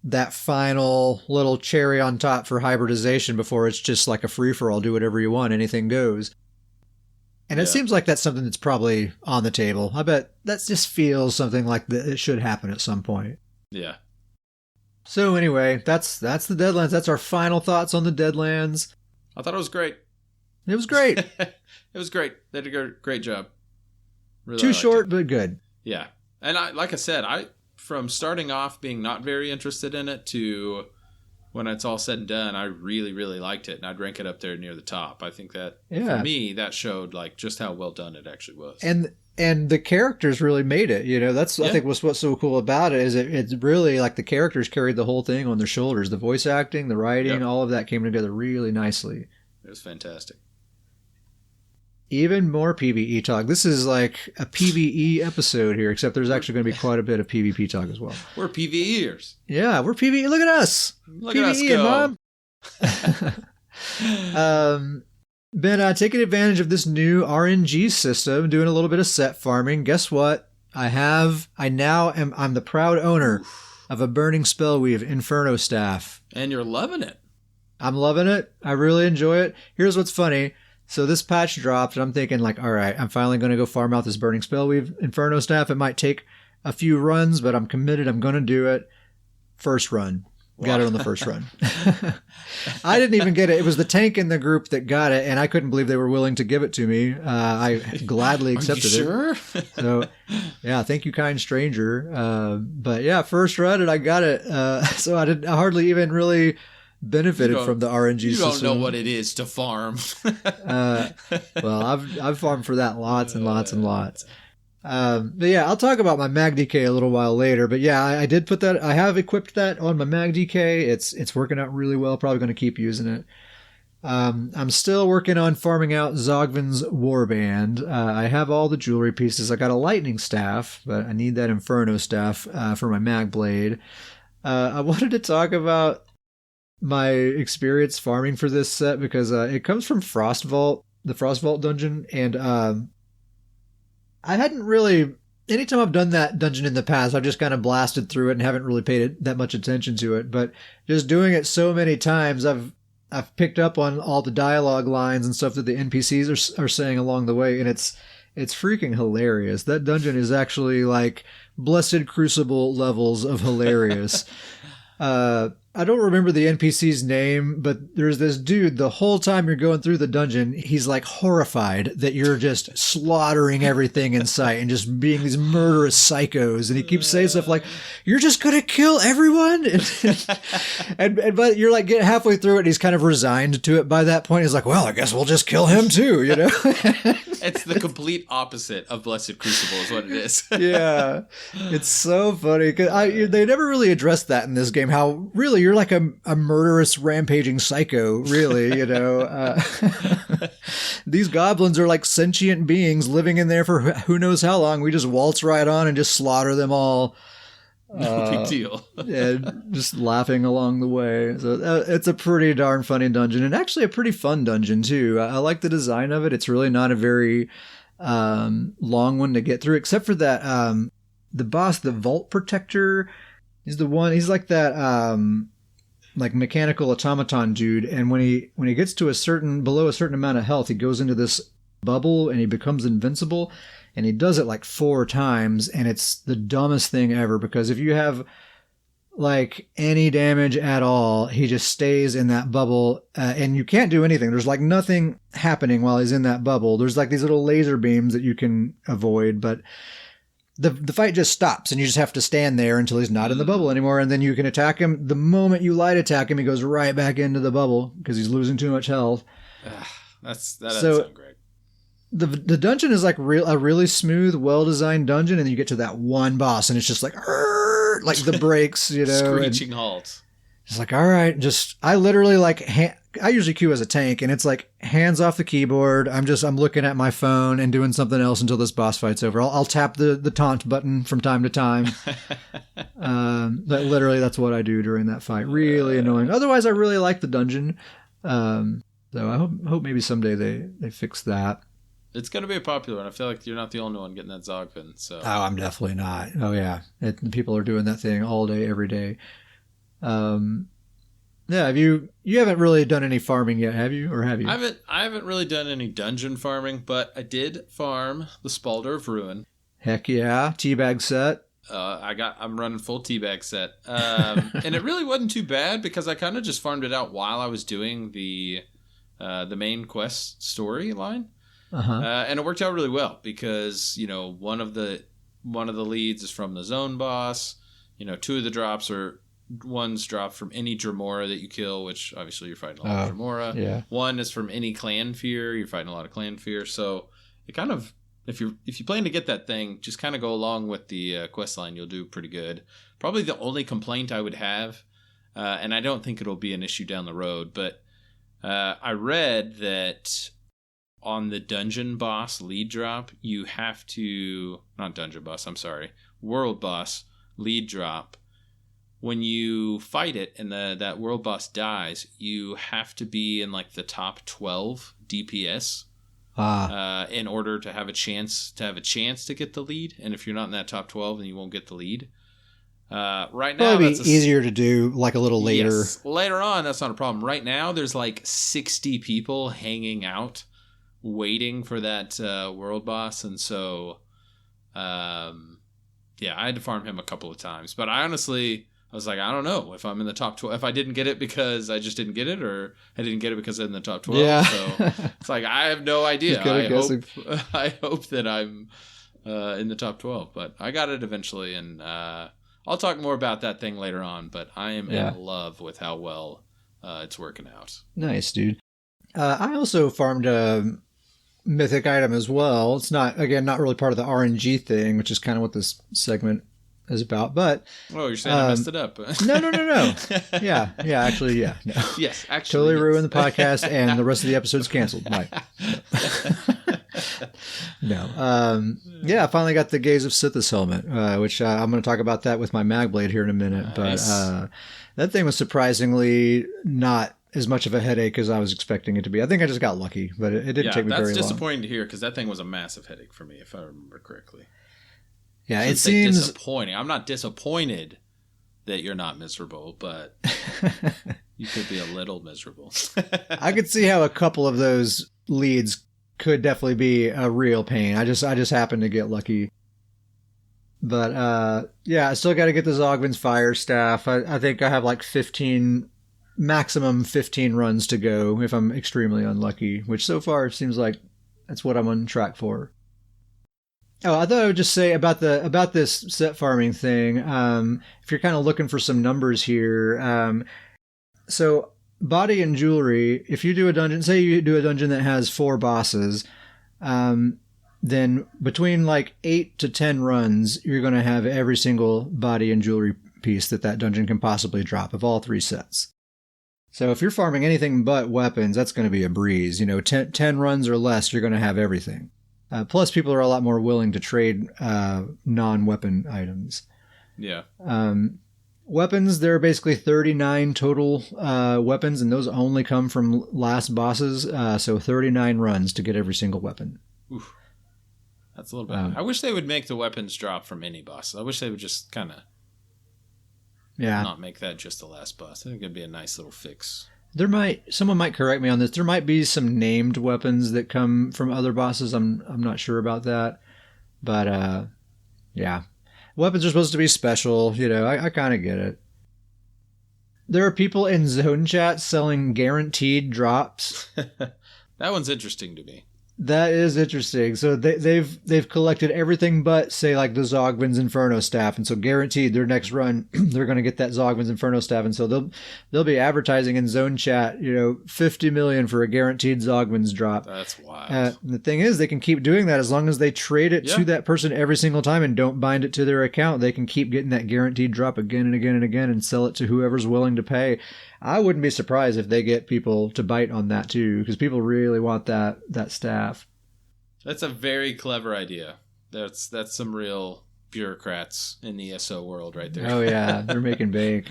that final little cherry on top for hybridization before it's just like a free-for-all, do whatever you want, anything goes. And it seems like that's something that's probably on the table. I bet that just feels something like that it should happen at some point. Yeah. So anyway, that's the Deadlands. That's our final thoughts on the Deadlands. I thought it was great. It was great. It was great. They did a great job. Really Too short, but good. Yeah. And like I said, from starting off being not very interested in it to when it's all said and done, I really, really liked it, and I'd rank it up there near the top. I think that for me, that showed like just how well done it actually was. And the characters really made it. That's I think what's so cool about it is it's really like the characters carried the whole thing on their shoulders. The voice acting, the writing, all of that came together really nicely. It was fantastic. Even more PvE talk. This is like a PvE episode here, except there's actually going to be quite a bit of PvP talk as well. We're PvEers. Yeah, we're PvE. Look at us. Look PvE at us go. Mom. Been taking advantage of this new RNG system, doing a little bit of set farming. Guess what? I'm the proud owner of a Burning Spellweave Inferno staff. And you're loving it. I'm loving it. I really enjoy it. Here's what's funny. So this patch dropped, and I'm thinking like, all right, I'm finally going to go farm out this Burning Spellweave Inferno staff. It might take a few runs, but I'm committed. I'm going to do it. First run. Got it on the first run. I didn't even get it. It was the tank in the group that got it, and I couldn't believe they were willing to give it to me. I gladly accepted it. Are you sure? So, yeah, thank you, kind stranger. But yeah, first run, and I got it. So I hardly even really benefited from the RNG system. You don't know what it is to farm. Well, I've farmed for that lots and lots and lots. But yeah, I'll talk about my MagDK a little while later. But yeah, I did put that. I have equipped that on my MagDK. It's working out really well. Probably going to keep using it. I'm still working on farming out Zogvin's Warband. I have all the jewelry pieces. I got a lightning staff, but I need that Inferno staff for my MagBlade. I wanted to talk about my experience farming for this set because it comes from Frost Vault, the Frost Vault dungeon, and I hadn't really, anytime I've done that dungeon in the past, I've just kind of blasted through it and haven't really paid that much attention to it. But just doing it so many times, I've picked up on all the dialogue lines and stuff that the NPCs are saying along the way, and it's freaking hilarious. That dungeon is actually like Blessed Crucible levels of hilarious. I don't remember the NPC's name, but there's this dude, the whole time you're going through the dungeon, he's like horrified that you're just slaughtering everything in sight and just being these murderous psychos. And he keeps saying stuff like, you're just going to kill everyone? And but you're like getting halfway through it and he's kind of resigned to it by that point. He's like, well, I guess we'll just kill him too, you know? It's the complete opposite of Blessed Crucible is what it is. Yeah. It's so funny. They never really addressed that in this game, how really you're like a murderous, rampaging psycho, really, you know. These goblins are like sentient beings living in there for who knows how long. We just waltz right on and just slaughter them all. No big deal. And just laughing along the way. So it's a pretty darn funny dungeon, and actually a pretty fun dungeon too. I like the design of it. It's really not a very long one to get through, except for that the boss, the Vault Protector. He's the one. He's like that like mechanical automaton dude, and when he gets to below a certain amount of health, he goes into this bubble and he becomes invincible. And he does it like 4 times, and it's the dumbest thing ever, because if you have like any damage at all, he just stays in that bubble, and you can't do anything. There's like nothing happening while he's in that bubble. There's like these little laser beams that you can avoid, but the fight just stops, and you just have to stand there until he's not in the bubble anymore, and then you can attack him. The moment you light attack him, he goes right back into the bubble because he's losing too much health. That doesn't sound great. The dungeon is like a really smooth, well-designed dungeon, and then you get to that one boss, and it's just like the brakes, you know, screeching halt. It's like, all right, I literally like I usually queue as a tank, and it's like hands off the keyboard. I'm looking at my phone and doing something else until this boss fight's over. I'll tap the taunt button from time to time. But literally, that's what I do during that fight. Really annoying. Otherwise, I really like the dungeon. So I hope maybe someday they fix that. It's going to be a popular one. I feel like you're not the only one getting that Zogfin. So. Oh, I'm definitely not. Oh, yeah. People are doing that thing all day, every day. Yeah, you haven't really done any farming yet, have you? Or have you? I haven't really done any dungeon farming, but I did farm the Spalder of Ruin. Heck yeah. Teabag set. I'm running full teabag set. And it really wasn't too bad because I kind of just farmed it out while I was doing the main quest storyline. And it worked out really well because, one of the leads is from the zone boss. Two of the drops are one's dropped from any Dremora that you kill, which obviously you're fighting a lot of Dremora. Yeah. One is from any clan fear. You're fighting a lot of clan fear. So it kind of, if you plan to get that thing, just kind of go along with the quest line. You'll do pretty good. Probably the only complaint I would have, and I don't think it'll be an issue down the road, but I read that on the dungeon boss lead drop, you have to, not dungeon boss, I'm sorry, world boss lead drop. When you fight it and that world boss dies, you have to be in like the top 12 DPS in order to have a chance to get the lead. And if you're not in that top 12, then you won't get the lead. Right now, it'll be easier to do like a little later. Yes, later on, that's not a problem. Right now, there's like 60 people hanging out, waiting for that world boss, and so, I had to farm him a couple of times. But I was like, I don't know if I'm in the top 12. If I didn't get it because I just didn't get it, or I didn't get it because I'm in the top 12. Yeah. So it's like I have no idea. I hope that I'm in the top 12, but I got it eventually, and I'll talk more about that thing later on. But I am in love with how well it's working out. Nice, dude. I also farmed a mythic item as well. It's not really part of the RNG thing, which is kind of what this segment is about, but you're saying I messed it up. No. Yeah, actually, yeah. No. Yes, actually. Totally ruined the podcast and the rest of the episode's canceled. Mike. No. I finally got the Gaze of Sithis helmet, which I'm going to talk about that with my MagBlade here in a minute. Nice. But that thing was surprisingly not as much of a headache as I was expecting it to be. I think I just got lucky, but it didn't take me very long. That's disappointing to hear because that thing was a massive headache for me, if I remember correctly. Yeah, it seems disappointing. I'm not disappointed that you're not miserable, but you could be a little miserable. I could see how a couple of those leads could definitely be a real pain. I just happened to get lucky. But I still got to get the Zogvin's Fire Staff. I think I have like maximum 15 runs to go if I'm extremely unlucky, which so far seems like that's what I'm on track for. Oh, I thought I would just say about this set farming thing. If you're kind of looking for some numbers here, so body and jewelry. If you do a dungeon, say you do a dungeon that has 4 bosses, then between like 8 to 10 runs, you're going to have every single body and jewelry piece that dungeon can possibly drop of all 3 sets. So if you're farming anything but weapons, that's going to be a breeze. 10 runs or less, you're going to have everything. Plus, people are a lot more willing to trade non-weapon items. Yeah. Weapons, there are basically 39 total weapons, and those only come from last bosses. So 39 runs to get every single weapon. Oof. That's a little bit. I wish they would make the weapons drop from any boss. I wish they would just kind of not make that just the last boss. I think it'd be a nice little fix. Someone might correct me on this. There might be some named weapons that come from other bosses. I'm not sure about that, but weapons are supposed to be special. I kind of get it. There are people in zone chat selling guaranteed drops. That one's interesting to me. That is interesting. So they've collected everything but, say, like the Zogvin's Inferno Staff, and so guaranteed their next run they're going to get that Zogvin's Inferno Staff, and so they'll be advertising in zone chat, 50 million for a guaranteed Zogvin's drop. That's wild. The thing is, they can keep doing that as long as they trade it to that person every single time and don't bind it to their account. They can keep getting that guaranteed drop again and again and again and sell it to whoever's willing to pay. I wouldn't be surprised if they get people to bite on that too, because people really want that staff. That's a very clever idea. That's some real bureaucrats in the ESO world right there. Oh yeah, they're making bank.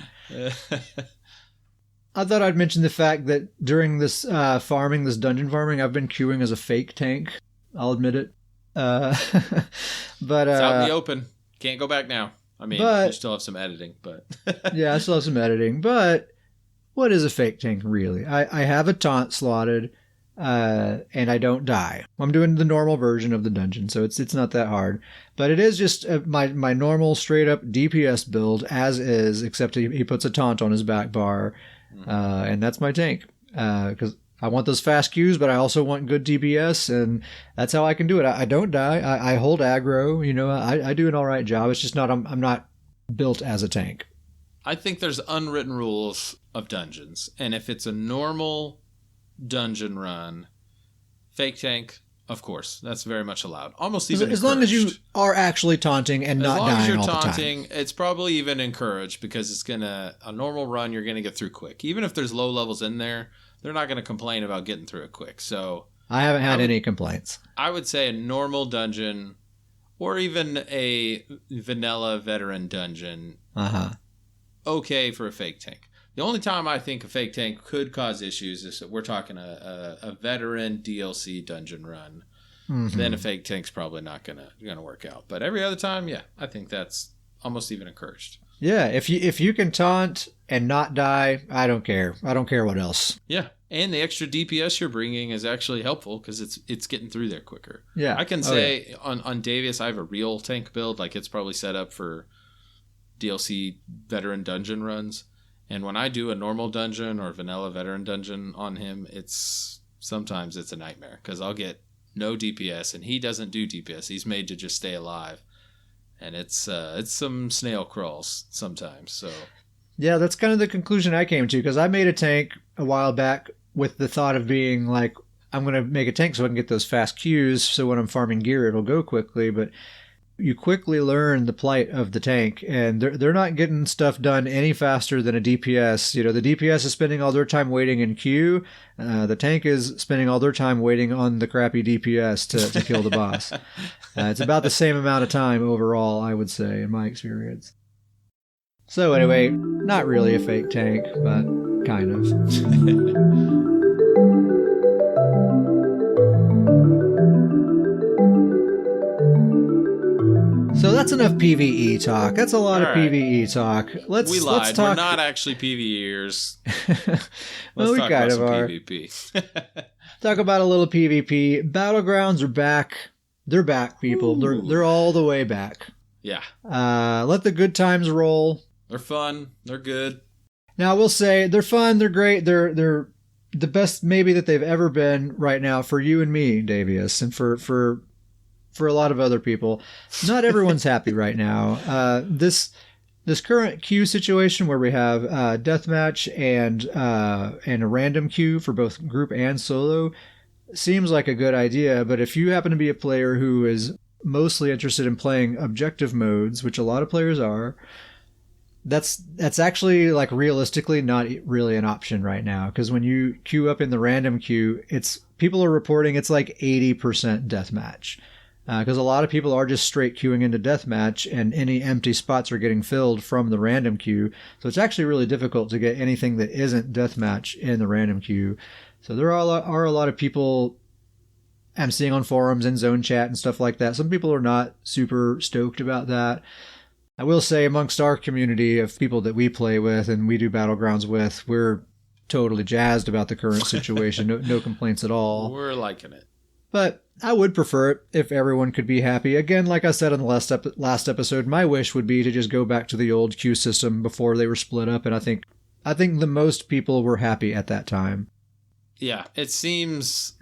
I thought I'd mention the fact that during this this dungeon farming, I've been queuing as a fake tank. I'll admit it. But it's out in the open. Can't go back now. I mean, you still have some editing, but yeah, I still have some editing. But what is a fake tank really? I have a taunt slotted, and I don't die. I'm doing the normal version of the dungeon, so it's not that hard. But it is just my normal straight up DPS build as is, except he puts a taunt on his back bar. And that's my tank, because I want those fast queues, but I also want good DPS, and that's how I can do it. I don't die. I hold aggro. I do an all right job. It's just I'm not built as a tank. I think there's unwritten rules of dungeons, and if it's a normal dungeon run, fake tank, of course, that's very much allowed. Almost even as long as you are actually taunting and not dying all the time. As long as you're taunting, it's probably even encouraged, because it's a normal run you're gonna get through quick. Even if there's low levels in there, they're not gonna complain about getting through it quick. So I haven't had any complaints. I would say a normal dungeon, or even a vanilla veteran dungeon, okay for a fake tank. The only time I think a fake tank could cause issues is that we're talking a veteran DLC dungeon run. Mm-hmm. Then a fake tank's probably not gonna work out. But every other time, yeah, I think that's almost even encouraged. Yeah, if you can taunt and not die, I don't care. I don't care what else. Yeah, and the extra DPS you're bringing is actually helpful, because it's getting through there quicker. Yeah, I can say on Davius, I have a real tank build. Like, it's probably set up for DLC veteran dungeon runs. And when I do a normal dungeon or vanilla veteran dungeon on him, sometimes it's a nightmare, because I'll get no DPS, and he doesn't do DPS. He's made to just stay alive, and it's some snail crawls sometimes. So yeah, that's kind of the conclusion I came to, because I made a tank a while back with the thought of being like, I'm going to make a tank so I can get those fast queues, so when I'm farming gear it'll go quickly. But you quickly learn the plight of the tank, and they're not getting stuff done any faster than a DPS. The DPS is spending all their time waiting in queue. The tank is spending all their time waiting on the crappy DPS to kill the boss. It's about the same amount of time overall, I would say, in my experience. So anyway, not really a fake tank, but kind of. So that's enough PvE talk. That's a lot of PvE talk. We lied. Let's talk... We're not actually PvEers. Well, we talk kind about of are. PvP. Talk about a little PvP. Battlegrounds are back. They're back, people. They're all the way back. Yeah. Let the good times roll. They're fun. They're good. Now, I will say they're fun. They're great. They're the best maybe that they've ever been right now for you and me, Davius, and for a lot of other people. Not everyone's happy right now. This current queue situation where we have deathmatch and a random queue for both group and solo seems like a good idea, but if you happen to be a player who is mostly interested in playing objective modes, which a lot of players are, that's actually, like, realistically not really an option right now, because when you queue up in the random queue, people are reporting it's like 80% deathmatch. Because a lot of people are just straight queuing into deathmatch, and any empty spots are getting filled from the random queue. So it's actually really difficult to get anything that isn't deathmatch in the random queue. So there are a lot of people I'm seeing on forums and zone chat and stuff like that. Some people are not super stoked about that. I will say, amongst our community of people that we play with and we do Battlegrounds with, we're totally jazzed about the current situation. No complaints at all. We're liking it. But I would prefer it if everyone could be happy. Again, like I said on the last episode, my wish would be to just go back to the old queue system before they were split up, and I think the most people were happy at that time. Yeah, it seems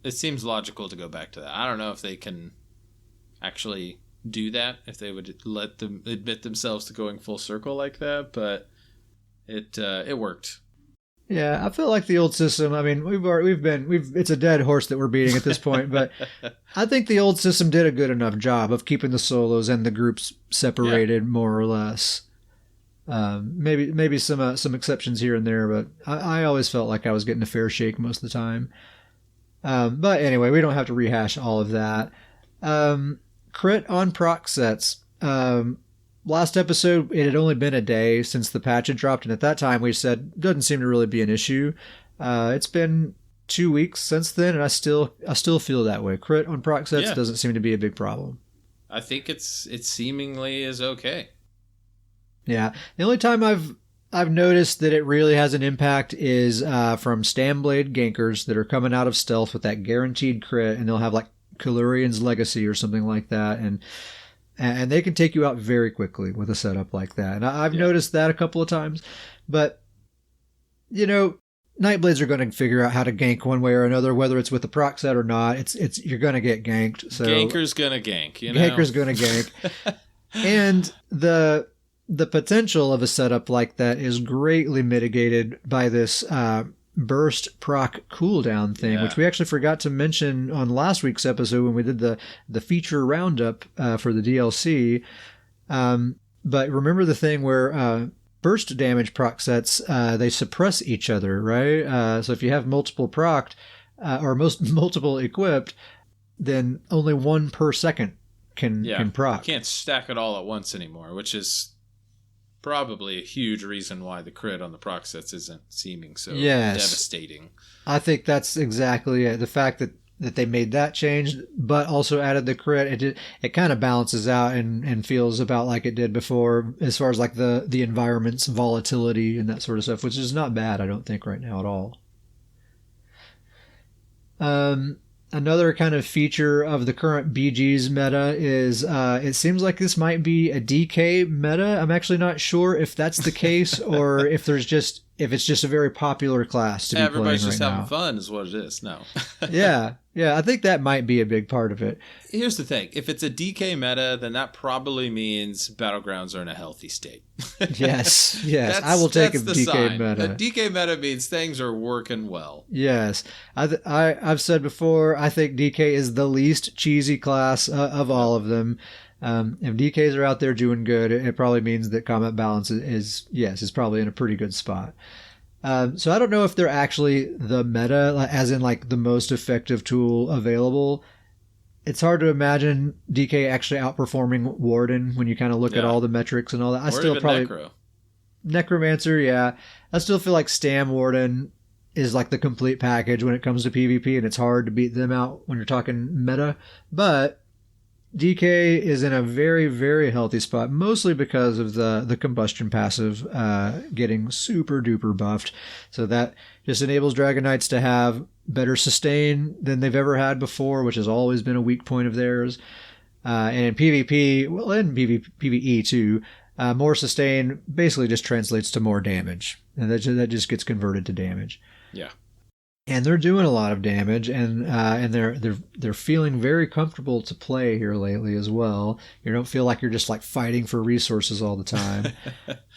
logical to go back to that. I don't know if they can actually do that, if they would let them admit themselves to going full circle like that, but it worked. Yeah, I feel like the old system, I mean, it's a dead horse that we're beating at this point, but I think the old system did a good enough job of keeping the solos and the groups separated, more or less. Maybe some exceptions here and there, but I always felt like I was getting a fair shake most of the time. But anyway, we don't have to rehash all of that. Crit on proc sets. Last episode, it had only been a day since the patch had dropped, and at that time we said doesn't seem to really be an issue. It's been 2 weeks since then, and I still feel that way. Crit on proc sets doesn't seem to be a big problem. I think it seemingly is okay. Yeah, the only time I've noticed that it really has an impact is from StamBlade Gankers that are coming out of stealth with that guaranteed crit, and they'll have like Kalurian's Legacy or something like that, and they can take you out very quickly with a setup like that. And I've noticed that a couple of times, but you know, Nightblades are going to figure out how to gank one way or another, whether it's with the proc set or not. It's you're going to get ganked. So Ganker's going to gank. You know? Ganker's going to gank, and the potential of a setup like that is greatly mitigated by this burst proc cooldown thing, which we actually forgot to mention on last week's episode when we did the feature roundup for the DLC. But remember the thing where burst damage proc sets, they suppress each other, right? So if you have multiple procced or multiple equipped, then only one per second can proc. You can't stack it all at once anymore, which is probably a huge reason why the crit on the proc sets isn't seeming so devastating. I think that's exactly it. The fact that they made that change, but also added the crit, it kind of balances out and feels about like it did before, as far as like the environment's volatility and that sort of stuff, which is not bad, I don't think, right now at all. Another kind of feature of the current BG's meta is it seems like this might be a DK meta. I'm actually not sure if that's the case or if it's just a very popular class to be playing right now. Everybody's just having fun is what it is. No. Yeah, I think that might be a big part of it. Here's the thing. If it's a DK meta, then that probably means Battlegrounds are in a healthy state. Yes. I will take a DK sign. meta. A DK meta means things are working well. Yes. I've said before, I think DK is the least cheesy class of all of them. If DKs are out there doing good, it probably means that combat balance is probably in a pretty good spot. So I don't know if they're actually the meta, as in like the most effective tool available. It's hard to imagine DK actually outperforming Warden when you kind of look at all the metrics and all that. I still even probably Necro. Necromancer, yeah. I still feel like Stam Warden is like the complete package when it comes to PvP, and it's hard to beat them out when you're talking meta. But DK is in a very, very healthy spot, mostly because of the combustion passive getting super duper buffed. So that just enables Dragon Knights to have better sustain than they've ever had before, which has always been a weak point of theirs. And in PvP, well, in PvE too, more sustain basically just translates to more damage. And that just gets converted to damage. Yeah. And they're doing a lot of damage, and they're feeling very comfortable to play here lately as well. You don't feel like you're just like fighting for resources all the time.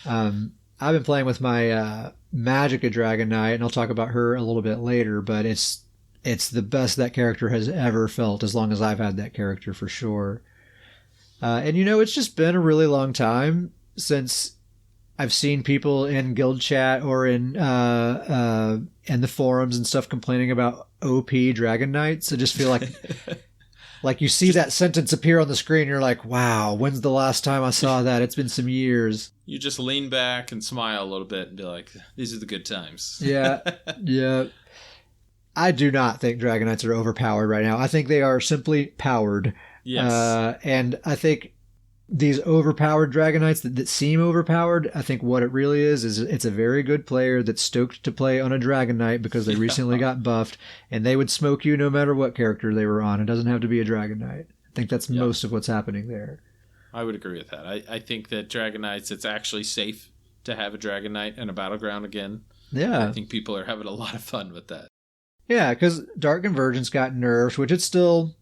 I've been playing with my Magicka Dragon Knight, and I'll talk about her a little bit later. But it's the best that character has ever felt, as long as I've had that character for sure. And it's just been a really long time since I've seen people in guild chat or in the forums and stuff complaining about OP Dragon Knights. I just feel like you see that sentence appear on the screen, you're like, wow, when's the last time I saw that? It's been some years. You just lean back and smile a little bit and be like, these are the good times. Yeah. I do not think Dragon Knights are overpowered right now. I think they are simply powered. Yes. And I think these overpowered Dragon Knights that seem overpowered, I think what it really is it's a very good player that's stoked to play on a Dragon Knight because they recently got buffed, and they would smoke you no matter what character they were on. It doesn't have to be a Dragon Knight. I think that's most of what's happening there. I would agree with that. I think that Dragon Knights, it's actually safe to have a Dragon Knight in a Battleground again. Yeah. I think people are having a lot of fun with that. Yeah, because Dark Convergence got nerfed, which it's still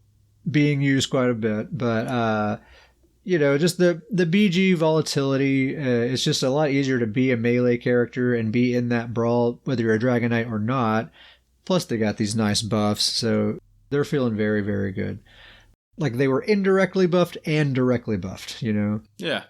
being used quite a bit, but just the BG volatility, it's just a lot easier to be a melee character and be in that brawl, whether you're a Dragon Knight or not. Plus, they got these nice buffs, so they're feeling very, very good. Like they were indirectly buffed and directly buffed, Yeah.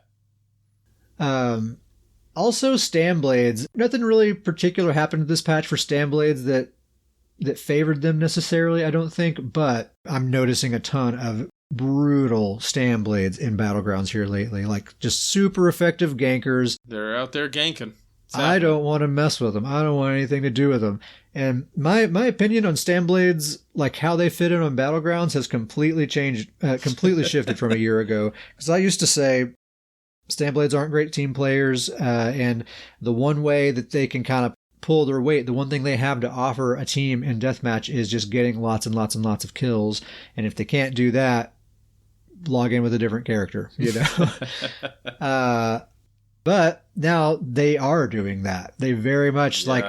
Also, StamBlades. Nothing really particular happened to this patch for StamBlades that favored them necessarily, I don't think, but I'm noticing a ton of brutal StamBlades in Battlegrounds here lately. Like, just super effective gankers. They're out there ganking. I don't want to mess with them. I don't want anything to do with them. And my opinion on StamBlades, like how they fit in on Battlegrounds, has completely changed, completely shifted from a year ago. Because I used to say StamBlades aren't great team players, and the one way that they can kind of pull their weight, the one thing they have to offer a team in deathmatch is just getting lots and lots and lots of kills. And if they can't do that, log in with a different character, you know? But now they are doing that. They very much like,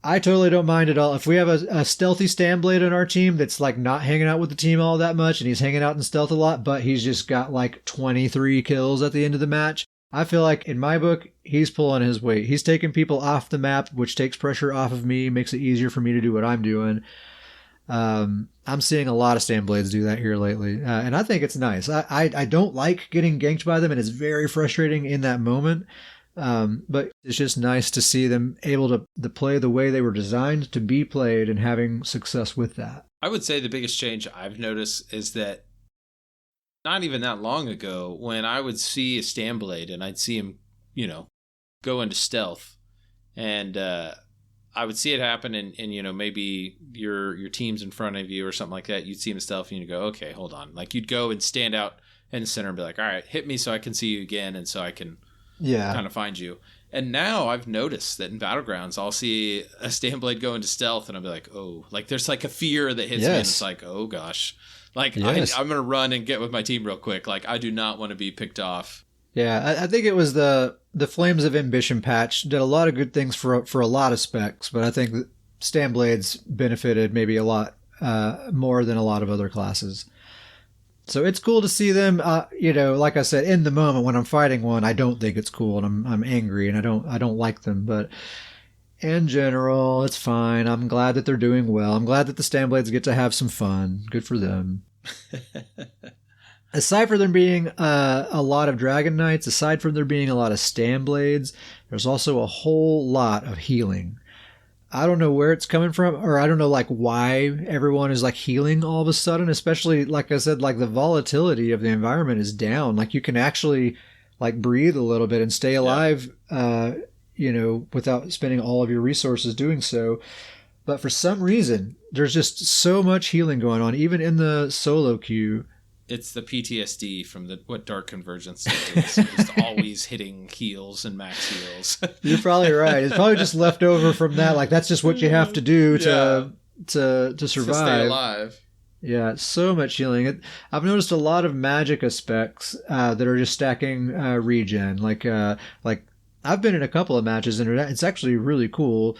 I totally don't mind at all. If we have a stealthy StamBlade on our team that's like not hanging out with the team all that much and he's hanging out in stealth a lot, but he's just got like 23 kills at the end of the match, I feel like in my book, he's pulling his weight. He's taking people off the map, which takes pressure off of me, makes it easier for me to do what I'm doing. I'm seeing a lot of StamBlades do that here lately, and I think it's nice. I don't like getting ganked by them, and it's very frustrating in that moment. But it's just nice to see them able to play the way they were designed to be played and having success with that. I would say the biggest change I've noticed is that not even that long ago, when I would see a StamBlade and I'd see him, you know, go into stealth, and I would see it happen, and you know, maybe your team's in front of you or something like that. You'd see him stealth, and you'd go, okay, hold on. Like, you'd go and stand out in the center and be like, all right, hit me so I can see you again, and so I can kind of find you. And now I've noticed that in Battlegrounds, I'll see a StamBlade go into stealth, and I'll be like, oh, like there's like a fear that hits me, and it's like, oh gosh, like I'm gonna run and get with my team real quick. Like, I do not want to be picked off. Yeah, I think it was the Flames of Ambition patch did a lot of good things for a lot of specs, but I think StamBlades benefited maybe a lot more than a lot of other classes. So it's cool to see them. You know, like I said, in the moment when I'm fighting one, I don't think it's cool, and I'm angry, and I don't like them. But in general, it's fine. I'm glad that they're doing well. I'm glad that the StamBlades get to have some fun. Good for them. Aside from there being a lot of Dragon Knights, aside from there being a lot of StamBlades, there's also a whole lot of healing. I don't know where it's coming from, or I don't know like why everyone is like healing all of a sudden, especially like I said, like the volatility of the environment is down. Like, you can actually like breathe a little bit and stay alive, you know, without spending all of your resources doing so. But for some reason, there's just so much healing going on, even in the solo queue. It's the PTSD from what Dark Convergence is. Just always hitting heals and max heals. You're probably right. It's probably just left over from that. Like, that's just what you have to do to survive. To stay alive. Yeah, so much healing. I've noticed a lot of Magicka specs that are just stacking regen. Like I've been in a couple of matches, and it's actually really cool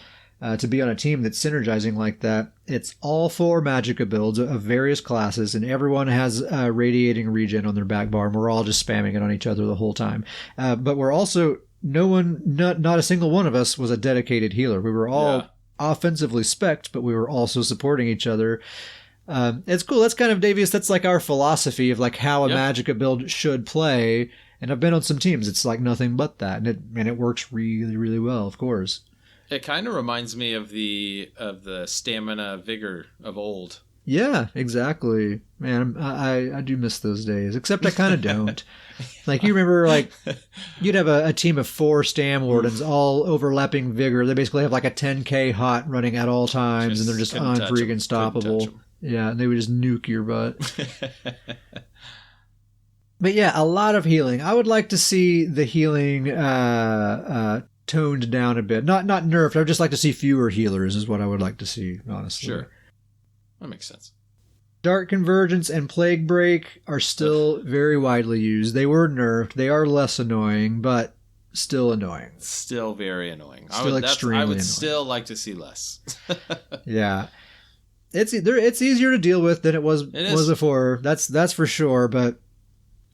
to be on a team that's synergizing like that. It's all 4 Magicka builds of various classes, and everyone has radiating regen on their back bar, and we're all just spamming it on each other the whole time. But we're also, not a single one of us was a dedicated healer. We were all offensively spec'd, but we were also supporting each other. It's cool. That's kind of, Davius, that's like our philosophy of like how a Magicka build should play. And I've been on some teams, it's like nothing but that. And it works really, really well, of course. It kind of reminds me of the stamina vigor of old. Yeah, exactly. Man, I do miss those days, except I kind of don't. Like, you remember, like, you'd have a team of 4 Stam Wardens, all overlapping vigor. They basically have like a 10k hot running at all times, and they're just unfreaking stoppable. Yeah, and they would just nuke your butt. But yeah, a lot of healing. I would like to see the healing toned down a bit. Not nerfed. I would just like to see fewer healers is what I would like to see, honestly. Sure. That makes sense. Dark Convergence and Plague Break are still very widely used. They were nerfed. They are less annoying, but still annoying. Still very annoying. Still extremely annoying. I would still like to see less. Yeah. It's easier to deal with than it was before. That's for sure, but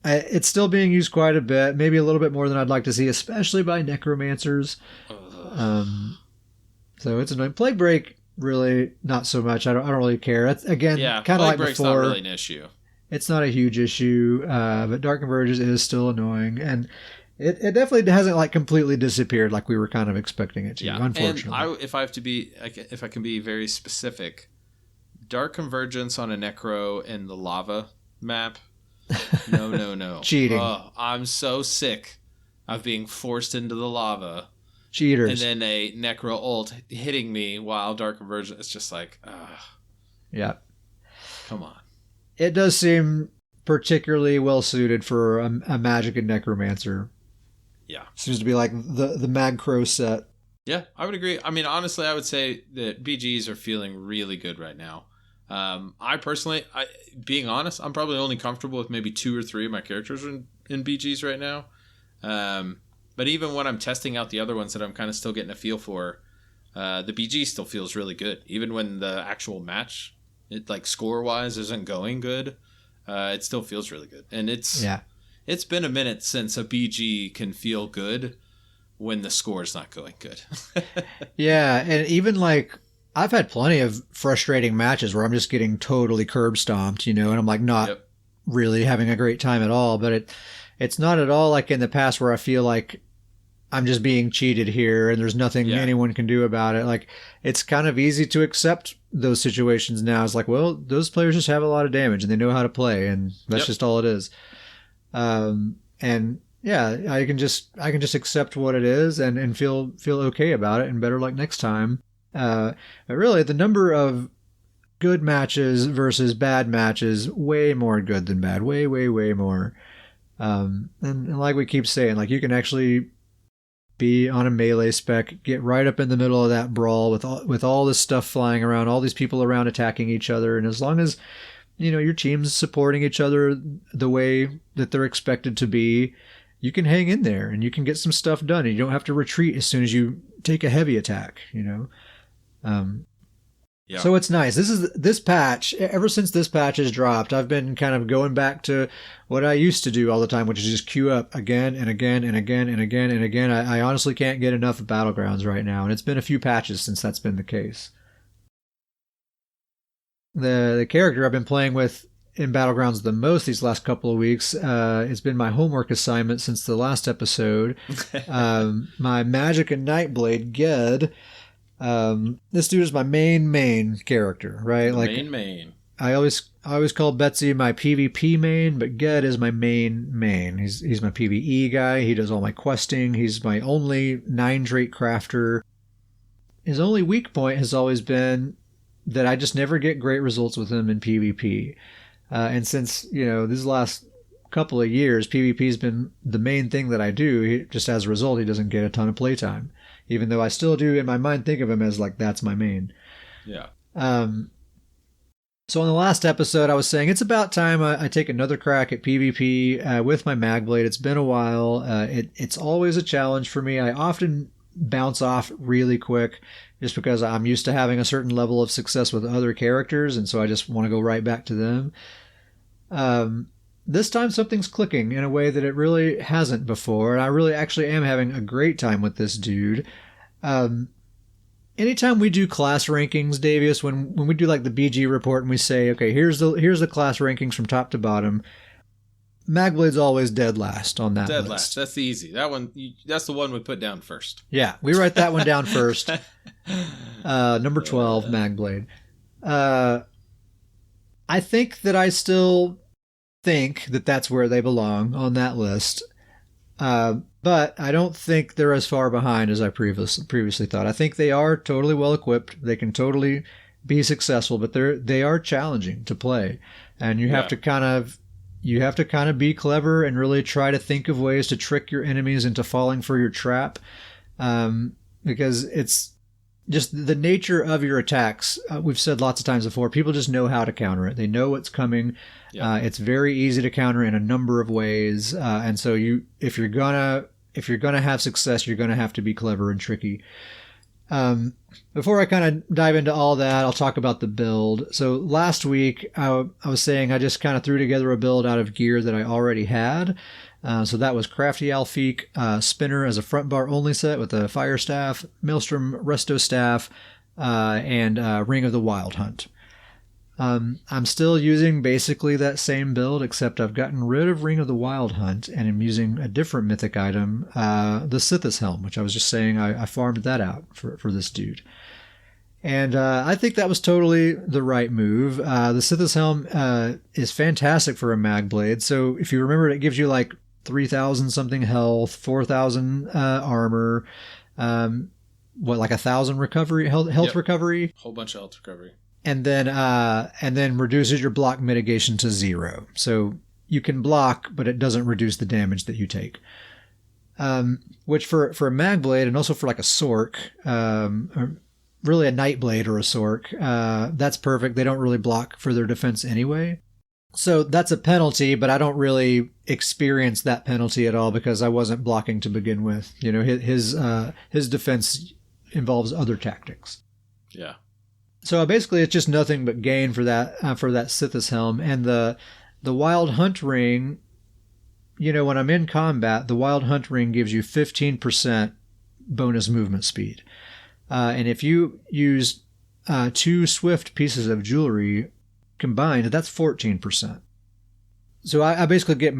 it's still being used quite a bit, maybe a little bit more than I'd like to see, especially by necromancers. So it's annoying. Plague Break, really not so much. I don't really care. That's, again, kind of like Break's before. Not really an issue. It's not a huge issue, but Dark Convergence is still annoying, and it definitely hasn't like completely disappeared like we were kind of expecting it to. Yeah, unfortunately. And if I can be very specific, Dark Convergence on a Necro in the lava map. No. Cheating. Oh, I'm so sick of being forced into the lava. Cheaters. And then a Necro ult hitting me while Dark Conversion. It's just like, yeah. Come on. It does seem particularly well suited for a Magic and Necromancer. Yeah. Seems to be like the MagCro set. Yeah, I would agree. I mean, honestly, I would say that BGs are feeling really good right now. I personally, being honest, I'm probably only comfortable with maybe 2 or 3 of my characters in BGs right now. But even when I'm testing out the other ones that I'm kind of still getting a feel for, the BG still feels really good. Even when the actual match, it like score-wise isn't going good, it still feels really good. And it's been a minute since a BG can feel good when the score's not going good. Yeah, and even like I've had plenty of frustrating matches where I'm just getting totally curb stomped, and I'm like not really having a great time at all. But it's not at all like in the past where I feel like I'm just being cheated here and there's nothing anyone can do about it. Like it's kind of easy to accept those situations now. It's like, well, those players just have a lot of damage and they know how to play, and that's just all it is. And yeah, I can just accept what it is and feel okay about it and better like next time. But really, the number of good matches versus bad matches, way more good than bad, way more. And like we keep saying, like you can actually be on a melee spec, get right up in the middle of that brawl with all this stuff flying around, all these people around attacking each other, and as long as your team's supporting each other the way that they're expected to be, you can hang in there and you can get some stuff done, and you don't have to retreat as soon as you take a heavy attack. So it's nice. This patch, ever since this patch has dropped, I've been kind of going back to what I used to do all the time, which is just queue up again and again and again and again and again. I honestly can't get enough of Battlegrounds right now, and it's been a few patches since that's been the case. The character I've been playing with in Battlegrounds the most these last couple of weeks, it's been my homework assignment since the last episode. My Magic and MagBlade Ged. This dude is my main character, right? Main. I always call Betsy my PvP main, but Ged is my main. He's my PvE guy. He does all my questing. He's my only 9-trait crafter. His only weak point has always been that I just never get great results with him in PvP. And since, these last couple of years, PvP has been the main thing that I do, just as a result, he doesn't get a ton of playtime. Even though I still do, in my mind, think of him as like, that's my main. Yeah. So in the last episode, I was saying it's about time I take another crack at PvP with my MagBlade. It's been a while. It's always a challenge for me. I often bounce off really quick just because I'm used to having a certain level of success with other characters, and so I just want to go right back to them. This time something's clicking in a way that it really hasn't before, and I really actually am having a great time with this dude. Anytime we do class rankings, Davius, when we do like the BG report and we say, okay, here's the class rankings from top to bottom, MagBlade's always dead last on that list. Dead last. That's the easy. That one. That's the one we put down first. Yeah, we write that one down first. Number 12, MagBlade. I think that I still think that that's where they belong on that list. But I don't think they're as far behind as I previously thought. I think they are totally well equipped. They can totally be successful, but they are challenging to play, and you have to kind of be clever and really try to think of ways to trick your enemies into falling for your trap, because it's just the nature of your attacks. We've said lots of times before, people just know how to counter it. They know what's coming. It's very easy to counter in a number of ways, and so if you're gonna have success, you're gonna have to be clever and tricky. Before I kind of dive into all that, I'll talk about the build. So last week, I was saying I just kind of threw together a build out of gear that I already had. So that was Crafty Alfiq, Spinner as a front bar only set with a Fire Staff, Maelstrom Resto Staff, and Ring of the Wild Hunt. I'm still using basically that same build, except I've gotten rid of Ring of the Wild Hunt and I'm using a different mythic item, the Sithis Helm, which I was just saying I farmed that out for this dude. And I think that was totally the right move. The Sithis Helm is fantastic for a MagBlade. So if you remember, it gives you like 3,000 something health, 4,000 armor, like 1,000 recovery health recovery, whole bunch of health recovery, and then reduces your block mitigation to 0. So you can block, but it doesn't reduce the damage that you take. Which for a MagBlade and also for like a Sorc, really a Nightblade or a Sorc, that's perfect. They don't really block for their defense anyway. So that's a penalty, but I don't really experience that penalty at all because I wasn't blocking to begin with. You know, his defense involves other tactics. Yeah. So basically, it's just nothing but gain for that Sithis Helm. And the Wild Hunt Ring, you know, when I'm in combat, the Wild Hunt Ring gives you 15% bonus movement speed. And if you use 2 swift pieces of jewelry combined, that's 14%. So I basically get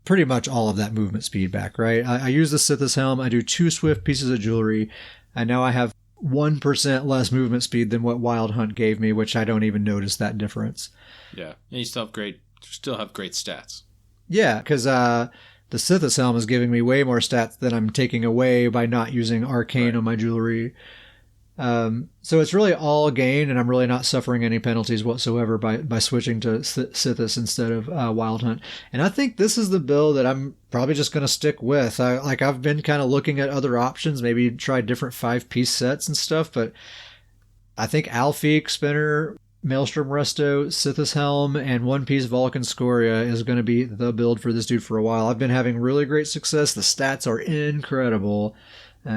pretty much all of that movement speed back, right? I use the Sithis Helm, I do 2 swift pieces of jewelry, and now I have 1% less movement speed than what Wild Hunt gave me, which I don't even notice that difference. Yeah, and you still have great stats. Yeah, because the Sithis Helm is giving me way more stats than I'm taking away by not using Arcane on my jewelry. So it's really all gain, and I'm really not suffering any penalties whatsoever by switching to Sithis instead of Wild Hunt. And I think this is the build that I'm probably just going to stick with. I've been kind of looking at other options, maybe try different 5-piece sets and stuff, but I think Alfiq, Spinner, Maelstrom Resto, Sithis Helm, and 1-piece Vulcan Scoria is going to be the build for this dude for a while. I've been having really great success. The stats are incredible.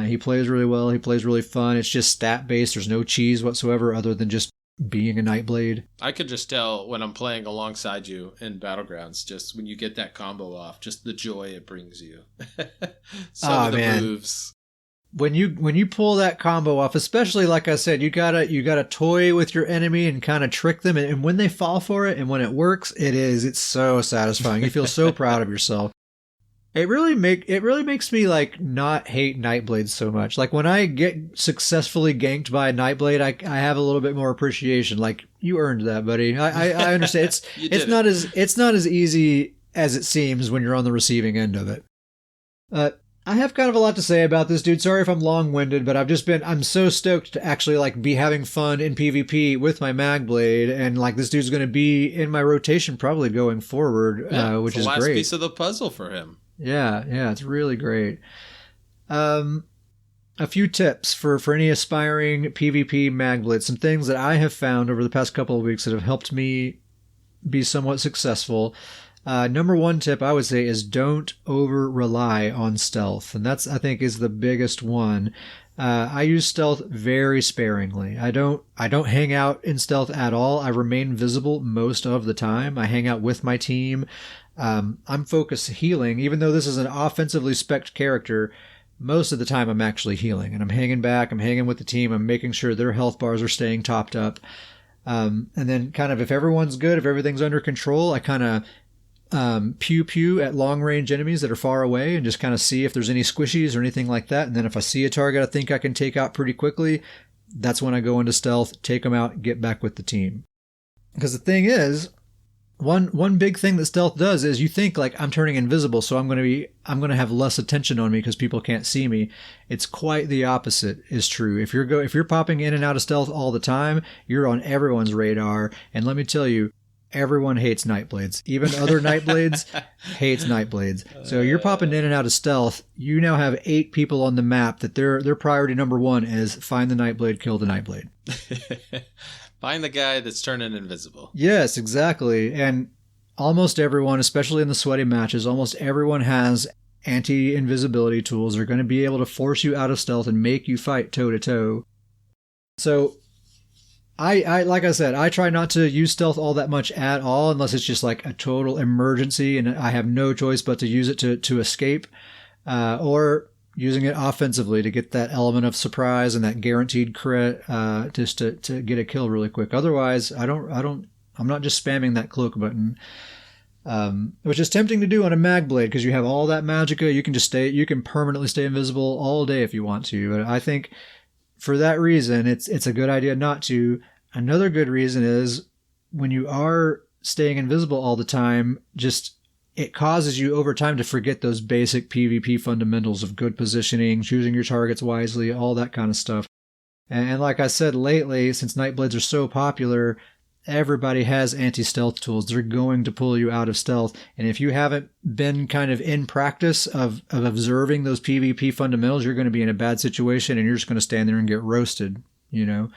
He plays really well. He plays really fun. It's just stat-based. There's no cheese whatsoever other than just being a Nightblade. I could just tell when I'm playing alongside you in Battlegrounds, just when you get that combo off, just the joy it brings you. Some of the moves. When you pull that combo off, especially like I said, you gotta toy with your enemy and kind of trick them, and when they fall for it and when it works, it's so satisfying. You feel so proud of yourself. It really makes me like not hate Nightblade so much. Like when I get successfully ganked by a Nightblade, I have a little bit more appreciation. Like, you earned that, buddy. I understand. It's not as easy as it seems when you're on the receiving end of it. I have kind of a lot to say about this dude. Sorry if I'm long-winded, but I'm so stoked to actually like be having fun in PvP with my MagBlade, and like this dude's going to be in my rotation probably going forward, which is great. The last piece of the puzzle for him. Yeah, it's really great. A few tips for any aspiring PvP MagBlade. Some things that I have found over the past couple of weeks that have helped me be somewhat successful. Number 1 tip I would say is don't over-rely on stealth. And that's, I think, is the biggest one. I use stealth very sparingly. I don't hang out in stealth at all. I remain visible most of the time. I hang out with my team. I'm focused healing. Even though this is an offensively spec'd character, most of the time I'm actually healing. And I'm hanging back. I'm hanging with the team. I'm making sure their health bars are staying topped up. And then kind of if everyone's good, if everything's under control, I kind of pew at long range enemies that are far away and just kind of see if there's any squishies or anything like that. And then if I see a target I think I can take out pretty quickly, that's when I go into stealth, take them out, get back with the team. Because the thing is, one big thing that stealth does is you think like I'm turning invisible, so I'm going to have less attention on me because people can't see me. It's quite the opposite is true. If you're popping in and out of stealth all the time, you're on everyone's radar. And let me tell you, everyone hates Nightblades. Even other Nightblades hates Nightblades. So you're popping in and out of stealth. You now have 8 people on the map that their priority number 1 is find the Nightblade, kill the Nightblade. Find the guy that's turning invisible. Yes, exactly. And almost everyone, especially in the sweaty matches, almost everyone has anti-invisibility tools. They're going to be able to force you out of stealth and make you fight toe-to-toe. So I like I said, I try not to use stealth all that much at all unless it's just like a total emergency and I have no choice but to use it to escape, or using it offensively to get that element of surprise and that guaranteed crit, just to get a kill really quick. Otherwise, I'm not just spamming that cloak button, which is tempting to do on a MagBlade because you have all that magicka. You can permanently stay invisible all day if you want to. But I think for that reason, it's a good idea not to. Another good reason is when you are staying invisible all the time, just it causes you over time to forget those basic PvP fundamentals of good positioning, choosing your targets wisely, all that kind of stuff. And like I said lately, since Nightblades are so popular, everybody has anti-stealth tools. They're going to pull you out of stealth. And if you haven't been kind of in practice of observing those PvP fundamentals, you're going to be in a bad situation and you're just going to stand there and get roasted, you know?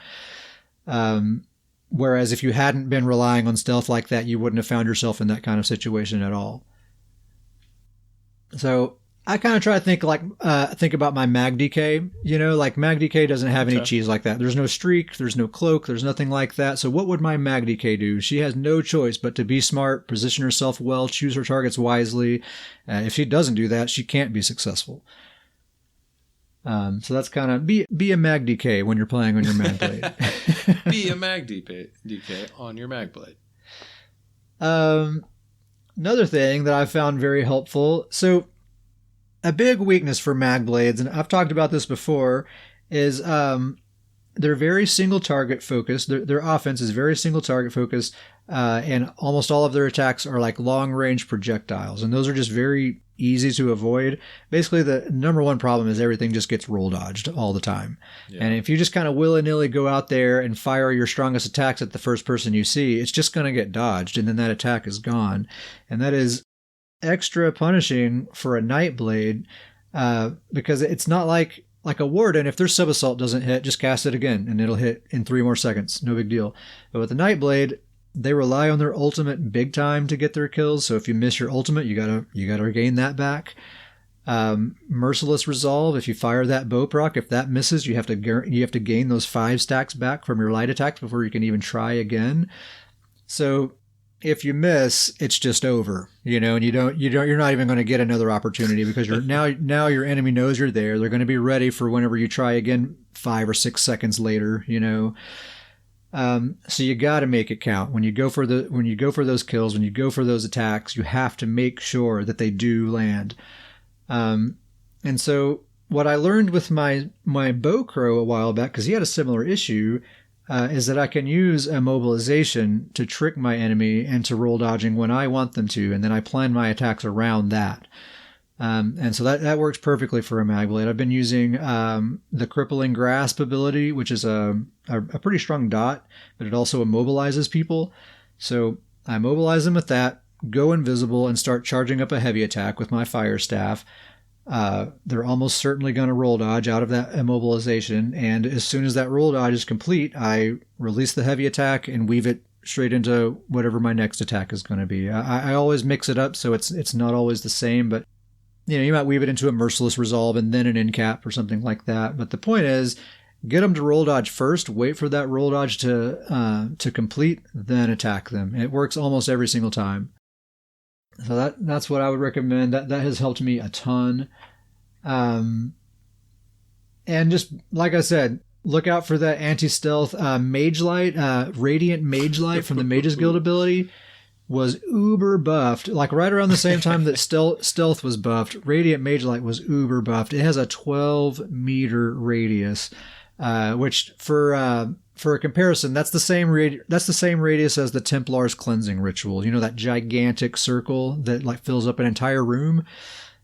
Whereas if you hadn't been relying on stealth like that, you wouldn't have found yourself in that kind of situation at all. So I kind of try to think about my MagDK, you know, like MagDK doesn't have any cheese like that. There's no streak, there's no cloak, there's nothing like that. So what would my MagDK do? She has no choice but to be smart, position herself well, choose her targets wisely. If she doesn't do that, she can't be successful. So that's kind of be a MagDK when you're playing on your MagBlade. Be a MagDK on your MagBlade. Another thing that I found very helpful. So a big weakness for MagBlades, and I've talked about this before, is they're very single target focused. Their offense is very single target focused, and almost all of their attacks are like long range projectiles, and those are just very easy to avoid. Basically, the number one problem is everything just gets roll dodged all the time. Yeah. And if you just kind of willy-nilly go out there and fire your strongest attacks at the first person you see, it's just going to get dodged, and then that attack is gone. And that is extra punishing for a Nightblade, because it's not like a Warden. If their sub-assault doesn't hit, just cast it again, and it'll hit in 3 more seconds. No big deal. But with the Nightblade, they rely on their ultimate big time to get their kills. So if you miss your ultimate, you gotta regain that back. Merciless Resolve. If you fire that bow proc, if that misses, you have to gain those 5 stacks back from your light attacks before you can even try again. So if you miss, it's just over, you know, and you're not even going to get another opportunity because now your enemy knows you're there. They're going to be ready for whenever you try again 5 or 6 seconds later, you know. So you got to make it count when you go for those kills, when you go for those attacks. You have to make sure that they do land. And so what I learned with my MagCro a while back, because he had a similar issue, is that I can use immobilization to trick my enemy into roll dodging when I want them to, and then I plan my attacks around that. And so that works perfectly for a MagBlade. I've been using the Crippling Grasp ability, which is a pretty strong dot, but it also immobilizes people. So I immobilize them with that, go invisible, and start charging up a heavy attack with my Fire Staff. They're almost certainly going to roll dodge out of that immobilization, and as soon as that roll dodge is complete, I release the heavy attack and weave it straight into whatever my next attack is going to be. I always mix it up so it's not always the same, but you know, you might weave it into a Merciless Resolve and then an end cap or something like that. But the point is, get them to roll dodge first, wait for that roll dodge to complete, then attack them. It works almost every single time. So that's what I would recommend. That has helped me a ton. And just like I said, look out for that anti-stealth Mage Light, Radiant Mage Light from the Mages Guild ability. Was uber buffed, like right around the same time that stealth was buffed. Radiant Mage Light was uber buffed. It has a 12-meter radius, which for a comparison, that's the same radius as the Templar's cleansing ritual. You know, that gigantic circle that like fills up an entire room.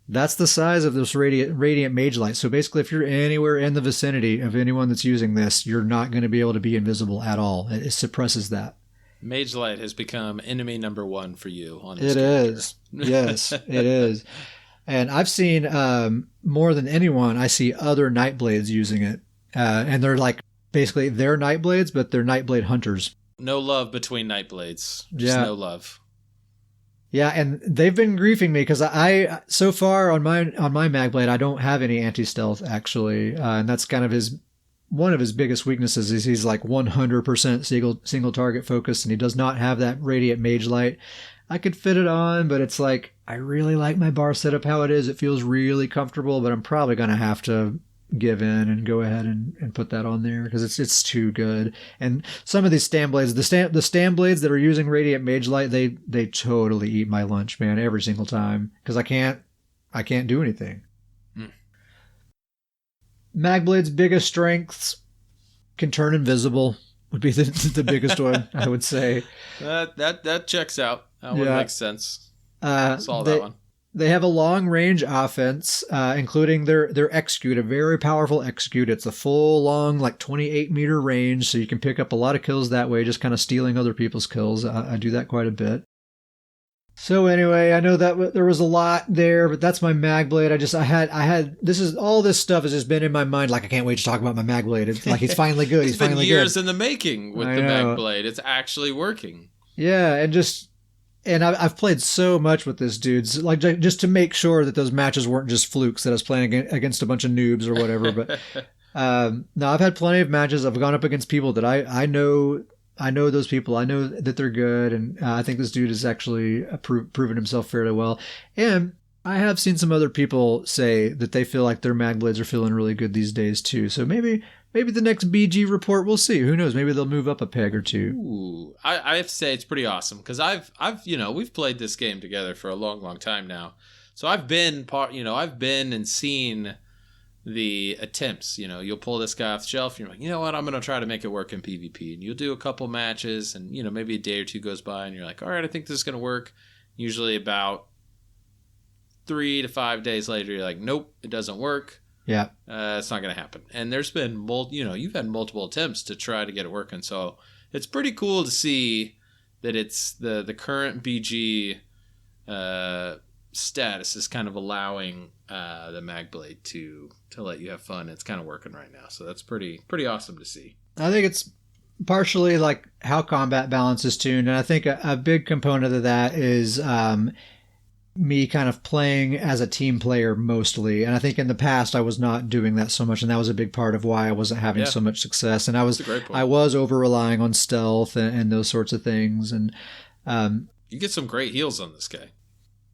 That's the size of this radiant Mage Light. So basically, if you're anywhere in the vicinity of anyone that's using this, you're not going to be able to be invisible at all. It suppresses that. Mage Light has become enemy number 1 for you on this character. It is. Yes, it is. And I've seen, more than anyone, I see other Nightblades using it. And they're like, basically, they're Nightblades, but they're Nightblade hunters. No love between Nightblades. Just no love. Yeah, and they've been griefing me because I so far on my MagBlade, I don't have any anti-stealth, actually. And that's kind of one of his biggest weaknesses is he's like 100% single target focused, and he does not have that Radiant Mage Light. I could fit it on, but it's like, I really like my bar setup how it is. It feels really comfortable, but I'm probably going to have to give in and go ahead and put that on there because it's too good. And some of these Stam Blades, the Stam Blades that are using Radiant Mage Light, they totally eat my lunch, man, every single time because I can't do anything. MagBlade's biggest strengths, can turn invisible would be the biggest one, I would say. That checks out. That one makes sense. Saw that one. They have a long-range offense, including their execute, a very powerful execute. It's a full, long, 28-meter range, so you can pick up a lot of kills that way, just kind of stealing other people's kills. I do that quite a bit. So anyway, I know that there was a lot there, but that's my MagBlade. All this stuff has just been in my mind. I can't wait to talk about my MagBlade. It's like he's finally good. It's been years in the making with the MagBlade. It's actually working. Yeah, and I've played so much with this dude, just to make sure that those matches weren't just flukes that I was playing against a bunch of noobs or whatever. But no, I've had plenty of matches. I've gone up against people that I know. I know those people. I know that they're good, and I think this dude has actually proven himself fairly well. And I have seen some other people say that they feel like their MagBlades are feeling really good these days too. So maybe the next BG report, we'll see. Who knows? Maybe they'll move up a peg or two. Ooh, I have to say it's pretty awesome because we've played this game together for a long, long time now. So I've been and seen the attempts. You'll pull this guy off the shelf and you're like, you know what, I'm going to try to make it work in PvP. And you'll do a couple matches and, maybe a day or two goes by and you're like, all right, I think this is going to work. Usually about 3 to 5 days later, you're like, nope, it doesn't work. Yeah. It's not going to happen. And there's been, you've had multiple attempts to try to get it working. So it's pretty cool to see that it's the current BG status is kind of allowing the MagBlade to let you have fun. It's kind of working right now. So that's pretty awesome to see. I think it's partially how combat balance is tuned. And I think a big component of that is me kind of playing as a team player mostly. And I think in the past I was not doing that so much, and that was a big part of why I wasn't having so much success. And I was over relying on stealth and those sorts of things. And you get some great heals on this guy.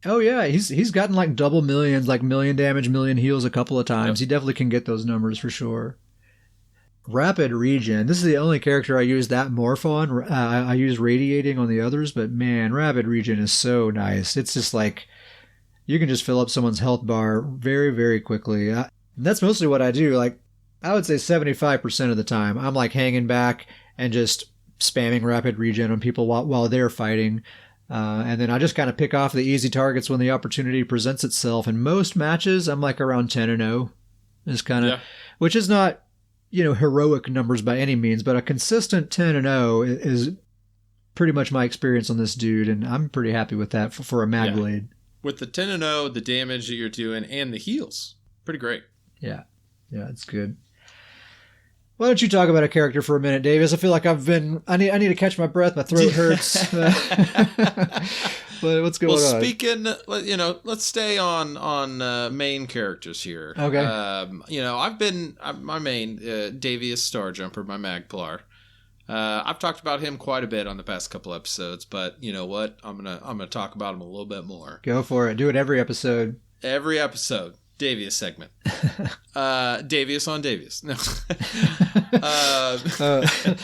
Oh yeah, he's gotten double millions, million damage, million heals a couple of times. Yep. He definitely can get those numbers for sure. Rapid regen. This is the only character I use that morph on. I use radiating on the others, but man, rapid regen is so nice. It's just you can just fill up someone's health bar very, very quickly. That's mostly what I do. I would say 75% of the time, I'm hanging back and just spamming rapid regen on people while they're fighting. And then I just kind of pick off the easy targets when the opportunity presents itself. In most matches, I'm around 10-0. Is kind of, which is not, heroic numbers by any means, but a consistent 10-0 is pretty much my experience on this dude, and I'm pretty happy with that for a MagBlade. Yeah. With the 10-0, the damage that you're doing, and the heals, pretty great. Yeah, it's good. Why don't you talk about a character for a minute, Davis? I feel like I need to catch my breath. My throat hurts. What's going on? Well, speaking, let's stay on main characters here. Okay. My main, Davius Starjumper, my MagPlar. I've talked about him quite a bit on the past couple episodes, but you know what? I'm gonna talk about him a little bit more. Go for it. Do it every episode. Every episode. Davius segment. Davius on Davius. No.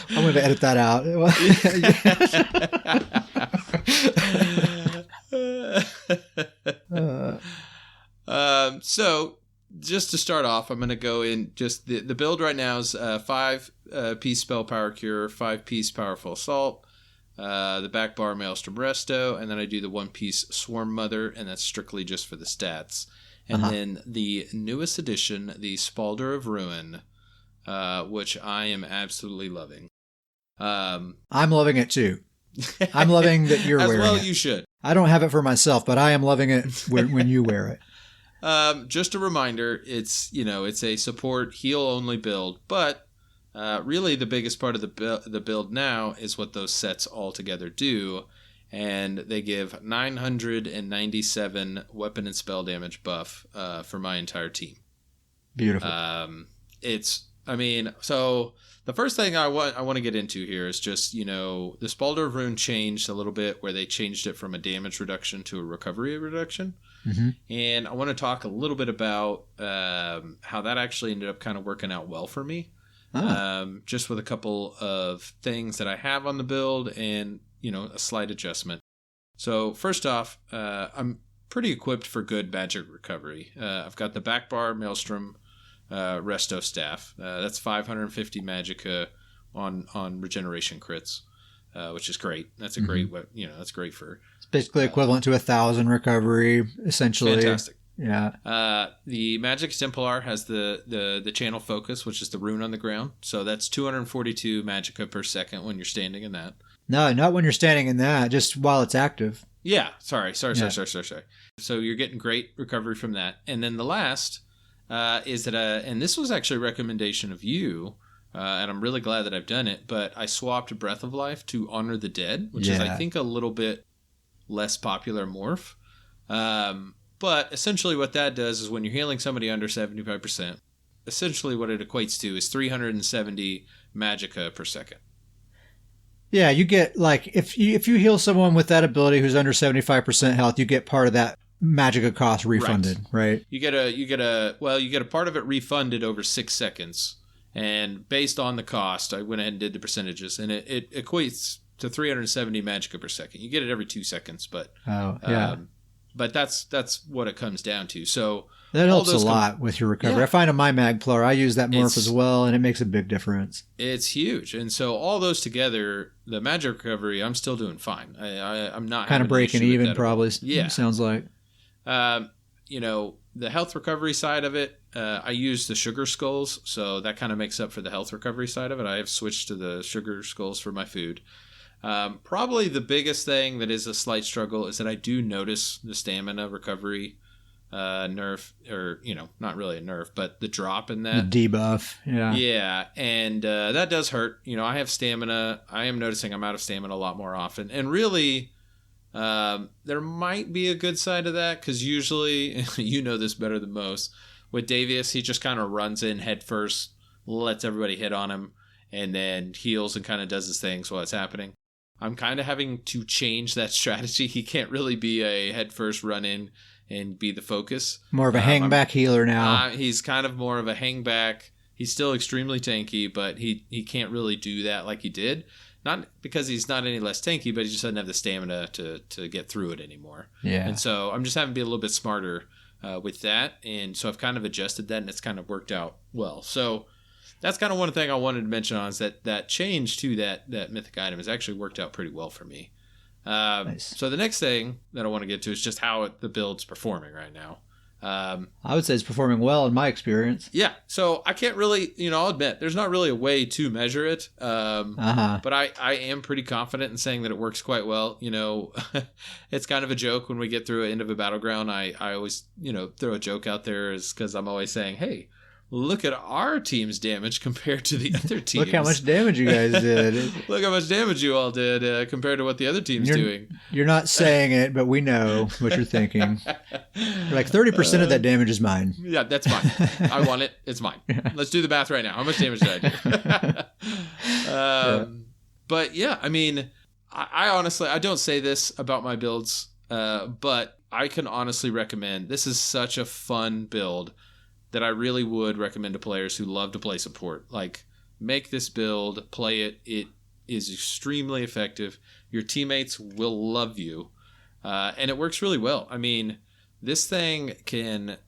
I'm going to edit that out. So just to start off, I'm going to go in just the build right now is 5-piece Spell Power Cure, 5-piece Powerful Assault, the back bar Maelstrom Resto, and then I do the 1-piece Swarm Mother, and that's strictly just for the stats. And then the newest addition, the Spalder of Ruin, which I am absolutely loving. I'm loving it too. I'm loving that you're wearing it. As well you should. I don't have it for myself, but I am loving it when you wear it. Just a reminder, it's a support heal-only build, but really the biggest part of the build now is what those sets all together do. And they give 997 weapon and spell damage buff for my entire team. Beautiful. So the first thing I want to get into here is just, the Spalder of Ruin changed a little bit, where they changed it from a damage reduction to a recovery reduction. Mm-hmm. And I want to talk a little bit about how that actually ended up kind of working out well for me. Just with a couple of things that I have on the build and a slight adjustment. So first off, I'm pretty equipped for good magic recovery. I've got the back bar Maelstrom Resto Staff. That's 550 magicka on regeneration crits, which is great. That's a great, that's great for... It's basically equivalent to 1,000 recovery, essentially. Fantastic. Yeah. The Magic Exemplar has the channel focus, which is the rune on the ground. So that's 242 magicka per second when you're standing in that. No, not when you're standing in that, just while it's active. Yeah, sorry. So you're getting great recovery from that. And then the last is that, and this was actually a recommendation of you, and I'm really glad that I've done it, but I swapped Breath of Life to Honor the Dead, which is, I think, a little bit less popular morph. But essentially what that does is when you're healing somebody under 75%, essentially what it equates to is 370 magicka per second. Yeah, you get, like, if you heal someone with that ability who's under 75% health, you get part of that magicka cost refunded, right? You get a part of it refunded over 6 seconds. And based on the cost, I went ahead and did the percentages, and it equates to 370 magicka per second. You get it every 2 seconds, but but that's what it comes down to. So that helps a lot with your recovery. I find on my MagPlar, I use that morph as well, and it makes a big difference. It's huge. And so all those together, the magic recovery, I'm still doing fine. I'm not kind of breaking even, probably. Yeah, sounds like. The health recovery side of it, I use the sugar skulls, so that kind of makes up for the health recovery side of it. I have switched to the sugar skulls for my food. Probably the biggest thing that is a slight struggle is that I do notice the stamina recovery nerf, or not really a nerf, but the drop in that the debuff. Yeah, and that does hurt. I have stamina. I am noticing I'm out of stamina a lot more often, and really there might be a good side of that, because usually you know this better than most with Davius, he just kind of runs in head first, lets everybody hit on him, and then heals and kind of does his things while it's happening. I'm kind of having to change that strategy. He can't really be a head first run in and be the focus. More of a hang back healer now. He's kind of more of a hang back. He's still extremely tanky, but he can't really do that like he did. Not because he's not any less tanky, but he just doesn't have the stamina to get through it anymore. Yeah. And so I'm just having to be a little bit smarter with that. And so I've kind of adjusted that, and it's kind of worked out well. So that's kind of one thing I wanted to mention on, is that change to that mythic item has actually worked out pretty well for me. Nice. So the next thing that I want to get to is just how the build's performing right now. I would say it's performing well in my experience. Yeah. So I can't really, I'll admit there's not really a way to measure it. But I am pretty confident in saying that it works quite well. It's kind of a joke when we get through the end of a battleground. I always, throw a joke out there, is because I'm always saying, hey, look at our team's damage compared to the other teams. Look how much damage you guys did. Look how much damage you all did compared to what the other team's doing. You're not saying it, but we know what you're thinking. You're like, 30% of that damage is mine. Yeah, that's mine. I want it. It's mine. Yeah. Let's do the math right now. How much damage did I do? But yeah, I mean, I honestly, I don't say this about my builds, but I can honestly recommend, this is such a fun build that I really would recommend to players who love to play support. Like, make this build, play it. It is extremely effective. Your teammates will love you. And it works really well. I mean, this thing can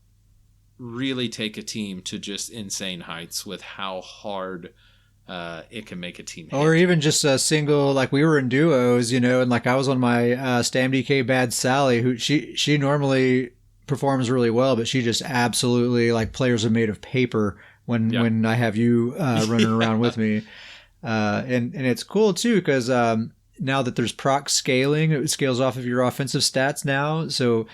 really take a team to just insane heights with how hard it can make a team hit. Or even just a single, like we were in duos, and like I was on my StamDK Bad Sally, who she normally performs really well, but she just absolutely, like, players are made of paper when I have you running around with me. And it's cool too, because now that there's proc scaling, it scales off of your offensive stats now, so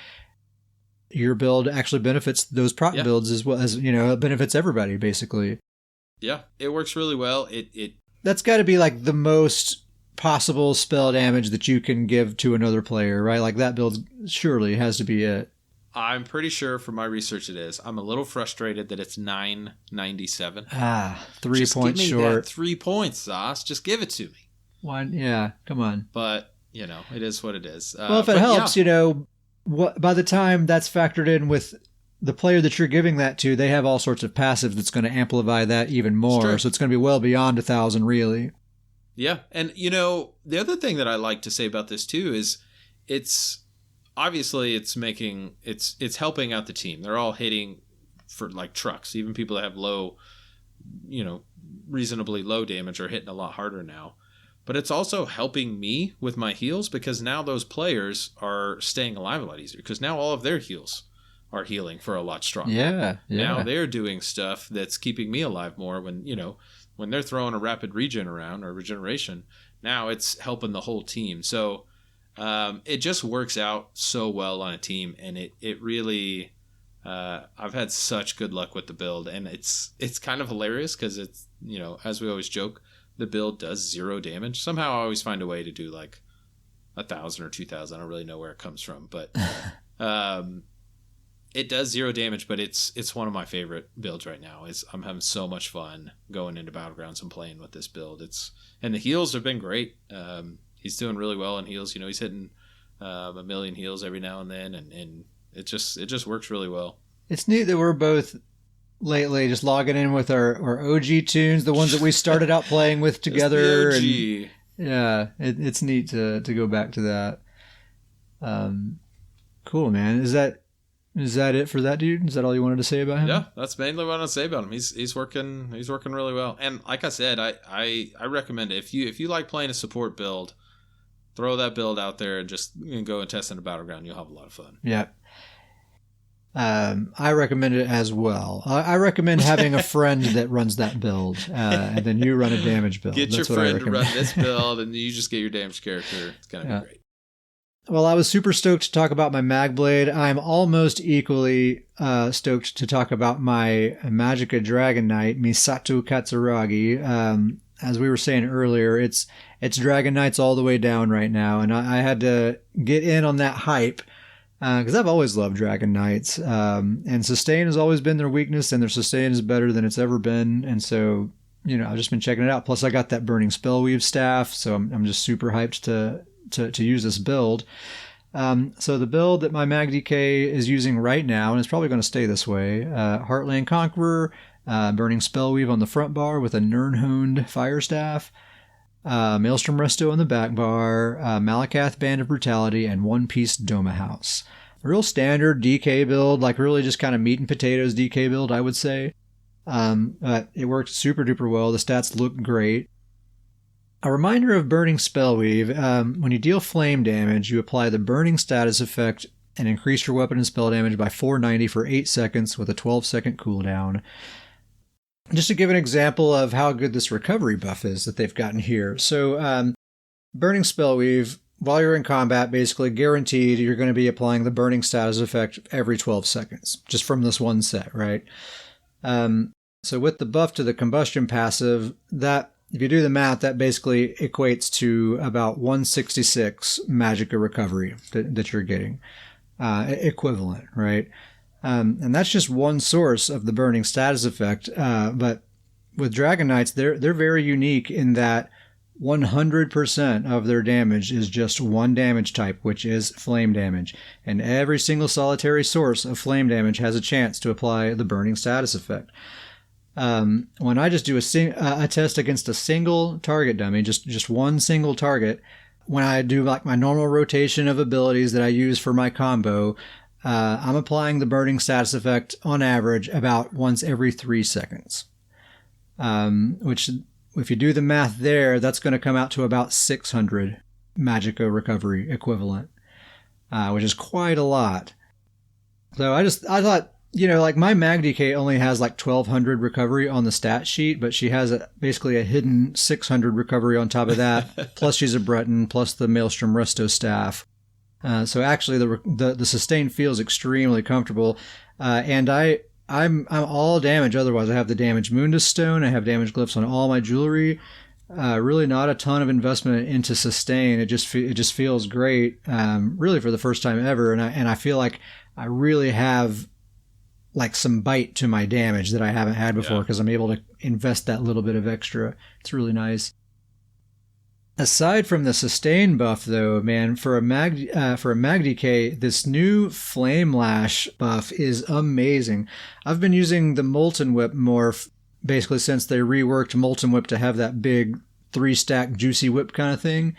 your build actually benefits those proc builds as well as, it benefits everybody basically. Yeah, it works really well. It that's got to be like the most possible spell damage that you can give to another player, right? Like, that build surely has to be it. I'm pretty sure from my research it is. I'm a little frustrated that it's 997. 3 points short. That 3 points, Zos. Just give it to me. One, yeah, come on. But, it is what it is. Well, if it helps, by the time that's factored in with the player that you're giving that to, they have all sorts of passive that's going to amplify that even more. So it's going to be well beyond 1,000, really. Yeah, and, the other thing that I like to say about this, too, is it's... Obviously, it's helping out the team. They're all hitting for like trucks. Even people that have low, reasonably low damage are hitting a lot harder now. But it's also helping me with my heals, because now those players are staying alive a lot easier, because now all of their heals are healing for a lot stronger. Yeah. Now they're doing stuff that's keeping me alive more when they're throwing a rapid regen around or regeneration. Now it's helping the whole team. So it just works out so well on a team, and it really I've had such good luck with the build, and it's kind of hilarious because it's, as we always joke, the build does 0 damage. Somehow I always find a way to do like 1,000 or 2,000. I don't really know where it comes from, but it does 0 damage. But it's one of my favorite builds right now. I'm having so much fun going into Battlegrounds and playing with this build. And the heals have been great. He's doing really well in heals. He's hitting 1 million heals every now and then, and it just works really well. It's neat that we're both lately just logging in with our OG tunes, the ones that we started out playing with together. It's the OG. And yeah, it's neat to go back to that. Cool, man. Is that it for that dude? Is that all you wanted to say about him? Yeah, that's mainly what I want to say about him. He's working really well. And like I said, I recommend it. If you like playing a support build, throw that build out there and just go and test in a Battleground. You'll have a lot of fun. Yeah. I recommend it as well. I recommend having a friend that runs that build, and then you run a damage build. Get your friend to run this build, and you just get your damage character. It's going to be great. Well, I was super stoked to talk about my MagBlade. I'm almost equally stoked to talk about my Magica Dragon Knight, Misato Katsuragi. As we were saying earlier, it's Dragon Knights all the way down right now, and I had to get in on that hype. Because I've always loved Dragon Knights, and sustain has always been their weakness, and their sustain is better than it's ever been. And so, I've just been checking it out. Plus, I got that Burning Spellweave staff, so I'm just super hyped to use this build. So the build that my MagDK is using right now, and it's probably going to stay this way: Heartland Conqueror, Burning Spellweave on the front bar with a Nirnhund Fire Staff. Maelstrom Resto on the back bar, Malakath Band of Brutality, and One Piece Doma House. A real standard DK build, like really just kind of meat and potatoes DK build, I would say. But it worked super duper well. The stats look great. A reminder of Burning Spellweave: when you deal flame damage, you apply the Burning status effect and increase your weapon and spell damage by 490 for 8 seconds with a 12-second cooldown. Just to give an example of how good this recovery buff is that they've gotten here. So, Burning Spellweave, while you're in combat, basically guaranteed you're going to be applying the Burning status effect every 12 seconds, just from this one set, right? So with the buff to the Combustion passive, that, if you do the math, that basically equates to about 166 Magica recovery that you're getting. Equivalent, right? And that's just one source of the Burning status effect. But with Dragon Knights, they're very unique in that 100% of their damage is just one damage type, which is flame damage. And every single solitary source of flame damage has a chance to apply the Burning status effect. When I just do a test against a single target dummy, just one single target, when I do like my normal rotation of abilities that I use for my combo, I'm applying the Burning status effect on average about once every 3 seconds. Which, if you do the math there, that's going to come out to about 600 Magica recovery equivalent, which is quite a lot. So I thought, like my MagDK only has like 1,200 recovery on the stat sheet, but she has basically a hidden 600 recovery on top of that. Plus she's a Breton, plus the Maelstrom Resto staff. So actually, the sustain feels extremely comfortable, and I'm all damage. Otherwise, I have the damage Mundus Stone. I have damage glyphs on all my jewelry. Really, not a ton of investment into sustain. It just feels great. Really, for the first time ever, and I feel like I really have like some bite to my damage that I haven't had before because I'm able to invest that little bit of extra. It's really nice. Aside from the sustain buff, though, man, for a MagDK, this new Flame Lash buff is amazing. I've been using the Molten Whip morph basically since they reworked Molten Whip to have that big 3-stack juicy whip kind of thing.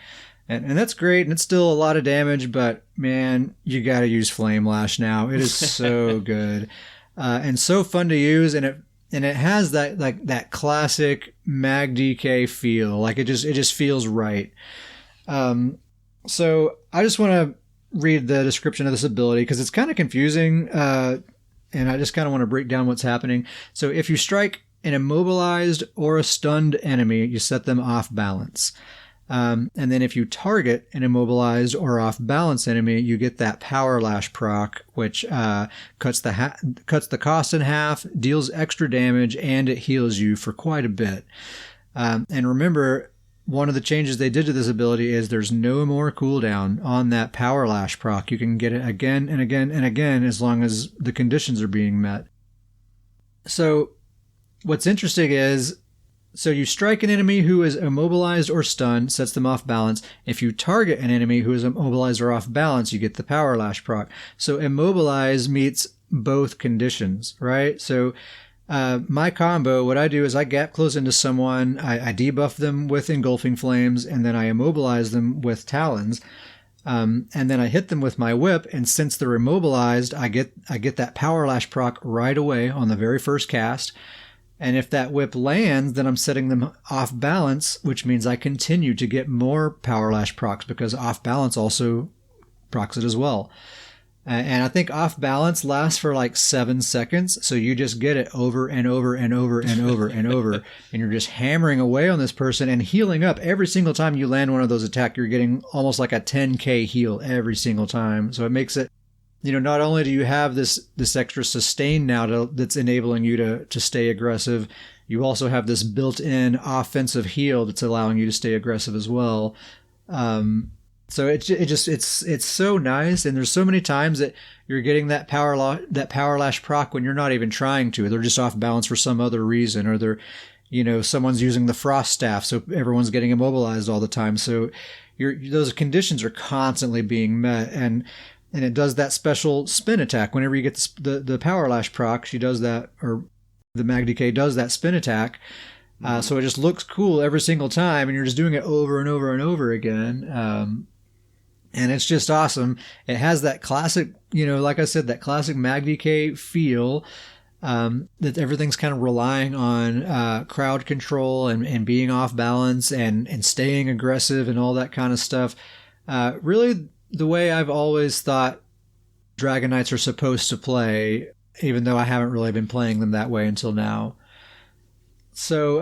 And that's great, and it's still a lot of damage, but man, you gotta use Flame Lash now. It is so good. and so fun to use, and it has that classic MagDK feel. Like it just feels right. So I just want to read the description of this ability because it's kind of confusing, and I just kind of want to break down what's happening. So if you strike an immobilized or a stunned enemy, you set them off balance. And then if you target an immobilized or off balance enemy, you get that Power Lash proc, which cuts the cost in half, deals extra damage, and it heals you for quite a bit. And remember, one of the changes they did to this ability is there's no more cooldown on that Power Lash proc. You can get it again and again and again as long as the conditions are being met. So what's interesting is, so you strike an enemy who is immobilized or stunned, sets them off balance. If you target an enemy who is immobilized or off balance, you get the Power Lash proc. So immobilize meets both conditions, right? So my combo, what I do is I gap close into someone, I debuff them with Engulfing Flames, and then I immobilize them with Talons. And then I hit them with my whip, and since they're immobilized, I get that Power Lash proc right away on the very first cast. And if that whip lands, then I'm setting them off balance, which means I continue to get more Power Lash procs because off balance also procs it as well. And I think off balance lasts for like 7 seconds. So you just get it over and over and over and over and over. And you're just hammering away on this person and healing up. Every single time you land one of those attacks, you're getting almost like a 10k heal every single time. So it makes it, not only do you have this extra sustain now that's enabling you to stay aggressive, you also have this built-in offensive heal that's allowing you to stay aggressive as well. So it's so nice, and there's so many times that you're getting that Power Lash proc when you're not even trying to. They're just off balance for some other reason, or they're, someone's using the Frost Staff, so everyone's getting immobilized all the time. So those conditions are constantly being met, and it does that special spin attack. Whenever you get the Power Lash proc, she does that, or the MagDK does that spin attack. So it just looks cool every single time, and you're just doing it over and over and over again. And it's just awesome. It has that classic, like I said, that classic MagDK feel, that everything's kind of relying on crowd control and being off balance and staying aggressive and all that kind of stuff. Really, the way I've always thought Dragon Knights are supposed to play, even though I haven't really been playing them that way until now. So,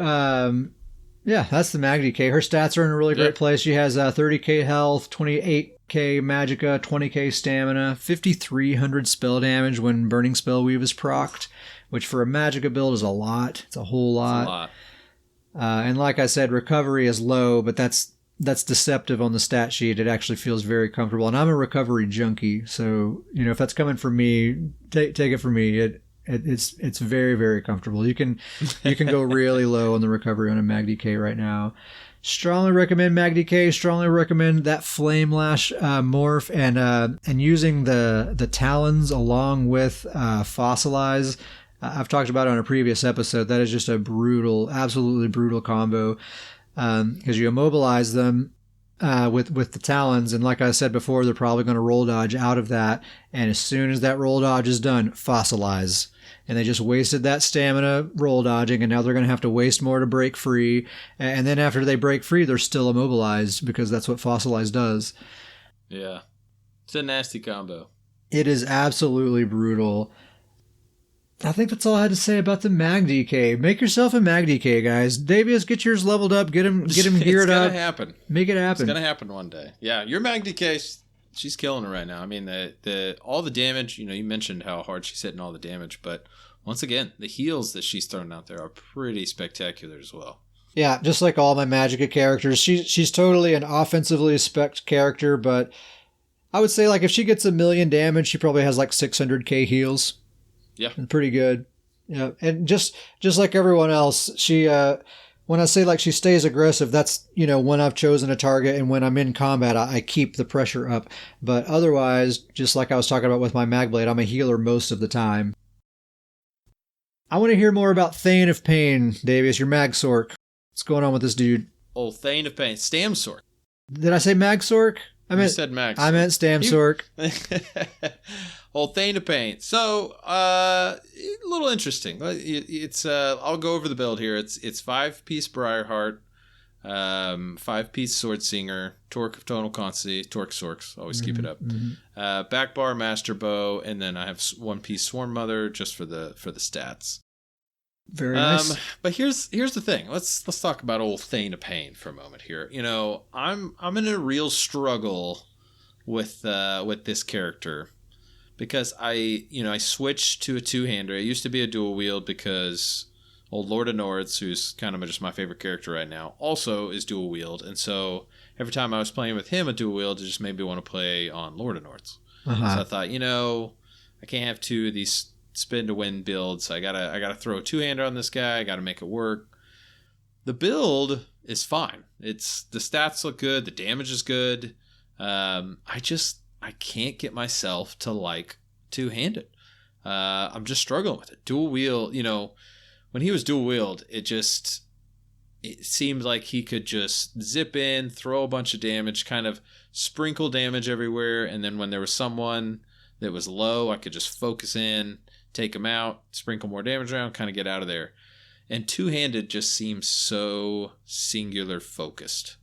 yeah, that's the MagDK. Her stats are in a really great place. She has 30k health, 28k magicka, 20k stamina, 5300 spell damage when Burning Spell Weave is procced, which for a magicka build is a lot. It's a whole lot. It's a lot. And like I said, recovery is low, but that's deceptive on the stat sheet. It actually feels very comfortable. And I'm a recovery junkie, so, if that's coming from me, take it from me. It's very, very comfortable. You can go really low on the recovery on a MagDK right now. Strongly recommend MagDK. Strongly recommend that Flame Lash morph and using the Talons along with Fossilize. I've talked about it on a previous episode. That is just a brutal, absolutely brutal combo because you immobilize them with the Talons, and like I said before, they're probably going to roll dodge out of that. And as soon as that roll dodge is done, Fossilize. And they just wasted that stamina roll dodging, and now they're going to have to waste more to break free. And then after they break free, they're still immobilized because that's what Fossilize does. Yeah. It's a nasty combo. It is absolutely brutal. I think that's all I had to say about the MagDK. Make yourself a MagDK, guys. Davius, get yours leveled up. Get him geared up. It's going to happen. Make it happen. It's going to happen one day. Yeah, your MagDK, she's killing it right now. I mean, all the damage, you mentioned how hard she's hitting all the damage, but once again, the heals that she's throwing out there are pretty spectacular as well. Yeah, just like all my Magicka characters. She's totally an offensively spec'd character, but I would say like if she gets 1 million damage, she probably has like 600k heals. Yeah. Pretty good. Yeah, and just like everyone else, she when I say like she stays aggressive, that's, when I've chosen a target and when I'm in combat, I keep the pressure up. But otherwise, just like I was talking about with my MagBlade, I'm a healer most of the time. I want to hear more about Thane of Pain, Davius, your MagSorc. What's going on with this dude? Oh, Thane of Pain. StamSorc. Did I say MagSorc? You said MagSorc. I meant StamSorc. Old Thane of Pain. So, a little interesting. It's I'll go over the build here. It's 5-piece Briarheart, 5-piece Swordsinger, Torque of Tonal Constancy, Torque Sorcs, always keep it up. Back bar Master Bow, and then I have 1-piece Swarm Mother just for the stats. Very nice. But here's the thing. Let's talk about Old Thane of Pain for a moment here. You know, I'm in a real struggle with this character because I switched to a two-hander. I used to be a dual wield because old Lord of Nords, who's kind of just my favorite character right now, also is dual wield, and so every time I was playing with him a dual wield, it just made me want to play on Lord of Nords. So I thought, I can't have two of these spin to win builds. I gotta throw a two-hander on this guy. I gotta make it work. The build is fine. The stats look good. The damage is good. I can't get myself to like two-handed. I'm just struggling with it. Dual wield, when he was dual wield, it seemed like he could just zip in, throw a bunch of damage, kind of sprinkle damage everywhere, and then when there was someone that was low, I could just focus in, take him out, sprinkle more damage around, kind of get out of there. And two-handed just seems so singular focused.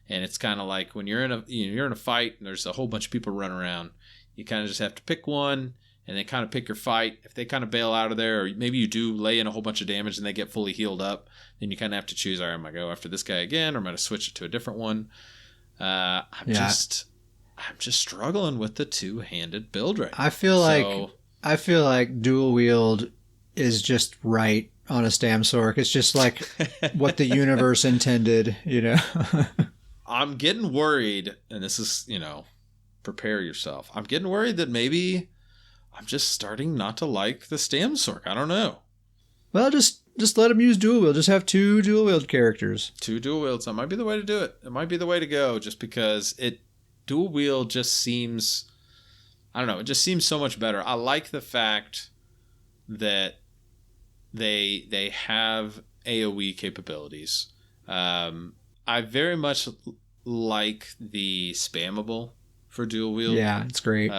And it's kind of like when you're in a fight and there's a whole bunch of people running around, you kind of just have to pick one and then kind of pick your fight. If they kind of bail out of there, or maybe you do lay in a whole bunch of damage and they get fully healed up, then you kind of have to choose, all right, am I going to go after this guy again, or am I going to switch it to a different one? I'm just struggling with the two-handed build right now. I feel like dual wield is just right on a StamSorc. It's just like what the universe intended, I'm getting worried, and this is, prepare yourself. I'm getting worried that maybe I'm just starting not to like the StamSorc. I don't know. Well, just let him use dual wield. Just have two dual wield characters. Two dual wields. That might be the way to do it. It might be the way to go, just because dual wield just seems, I don't know, it just seems so much better. I like the fact that they have AoE capabilities. I very much like the spammable for dual wield. Yeah, it's great.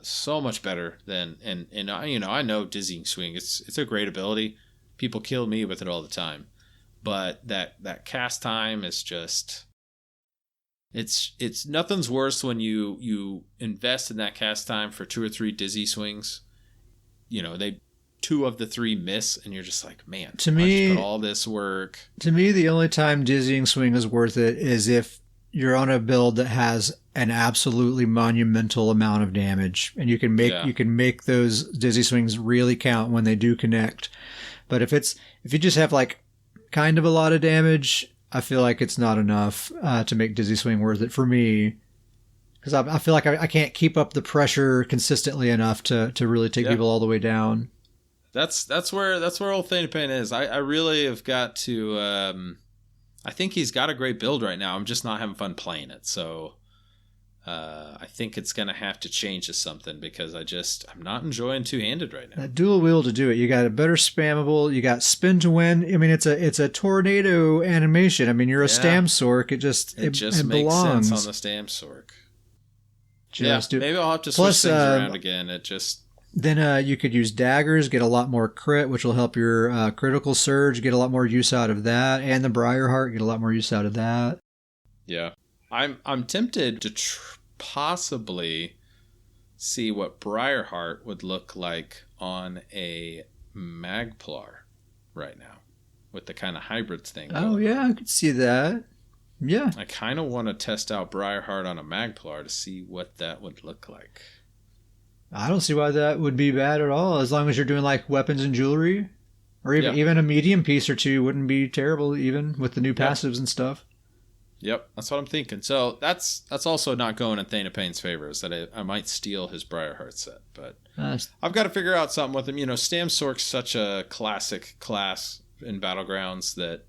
So much better than and I know Dizzying Swing. It's a great ability. People kill me with it all the time, but that cast time is just. It's nothing's worse when you invest in that cast time for 2 or 3 dizzy swings. They 2 of the 3 miss, and you're just like, man, to me, I just put all this work. To me, the only time Dizzying Swing is worth it is if you're on a build that has an absolutely monumental amount of damage, and you can make those Dizzy Swings really count when they do connect. But if you just have like kind of a lot of damage, I feel like it's not enough to make Dizzy Swing worth it for me. Because I feel like I can't keep up the pressure consistently enough to really take people all the way down. That's where Old Thane of Pain is. I really have got to. I think he's got a great build right now. I'm just not having fun playing it. So I think it's gonna have to change to something, because I'm not enjoying two-handed right now. That dual wield to do it. You got a better spammable. You got spin to win. I mean, it's a tornado animation. I mean, you're a StamSorc. It just makes belongs. sense on the StamSorc. Maybe I'll have to switch things around again. Then you could use daggers, get a lot more crit, which will help your critical surge, get a lot more use out of that, and the Briarheart, get a lot more use out of that. Yeah. I'm tempted to possibly see what Briarheart would look like on a MagPlar right now, with the kind of hybrids thing. Oh, yeah, I could see that. Yeah. I kind of want to test out Briarheart on a MagPlar to see what that would look like. I don't see why that would be bad at all, as long as you're doing like weapons and jewelry, or even a medium piece or two wouldn't be terrible, even with the new passives and stuff. Yep, that's what I'm thinking. So that's also not going in Thane of Pain's favor, is that I might steal his Briarheart set, but I've got to figure out something with him. StamSorc's such a classic class in Battlegrounds that,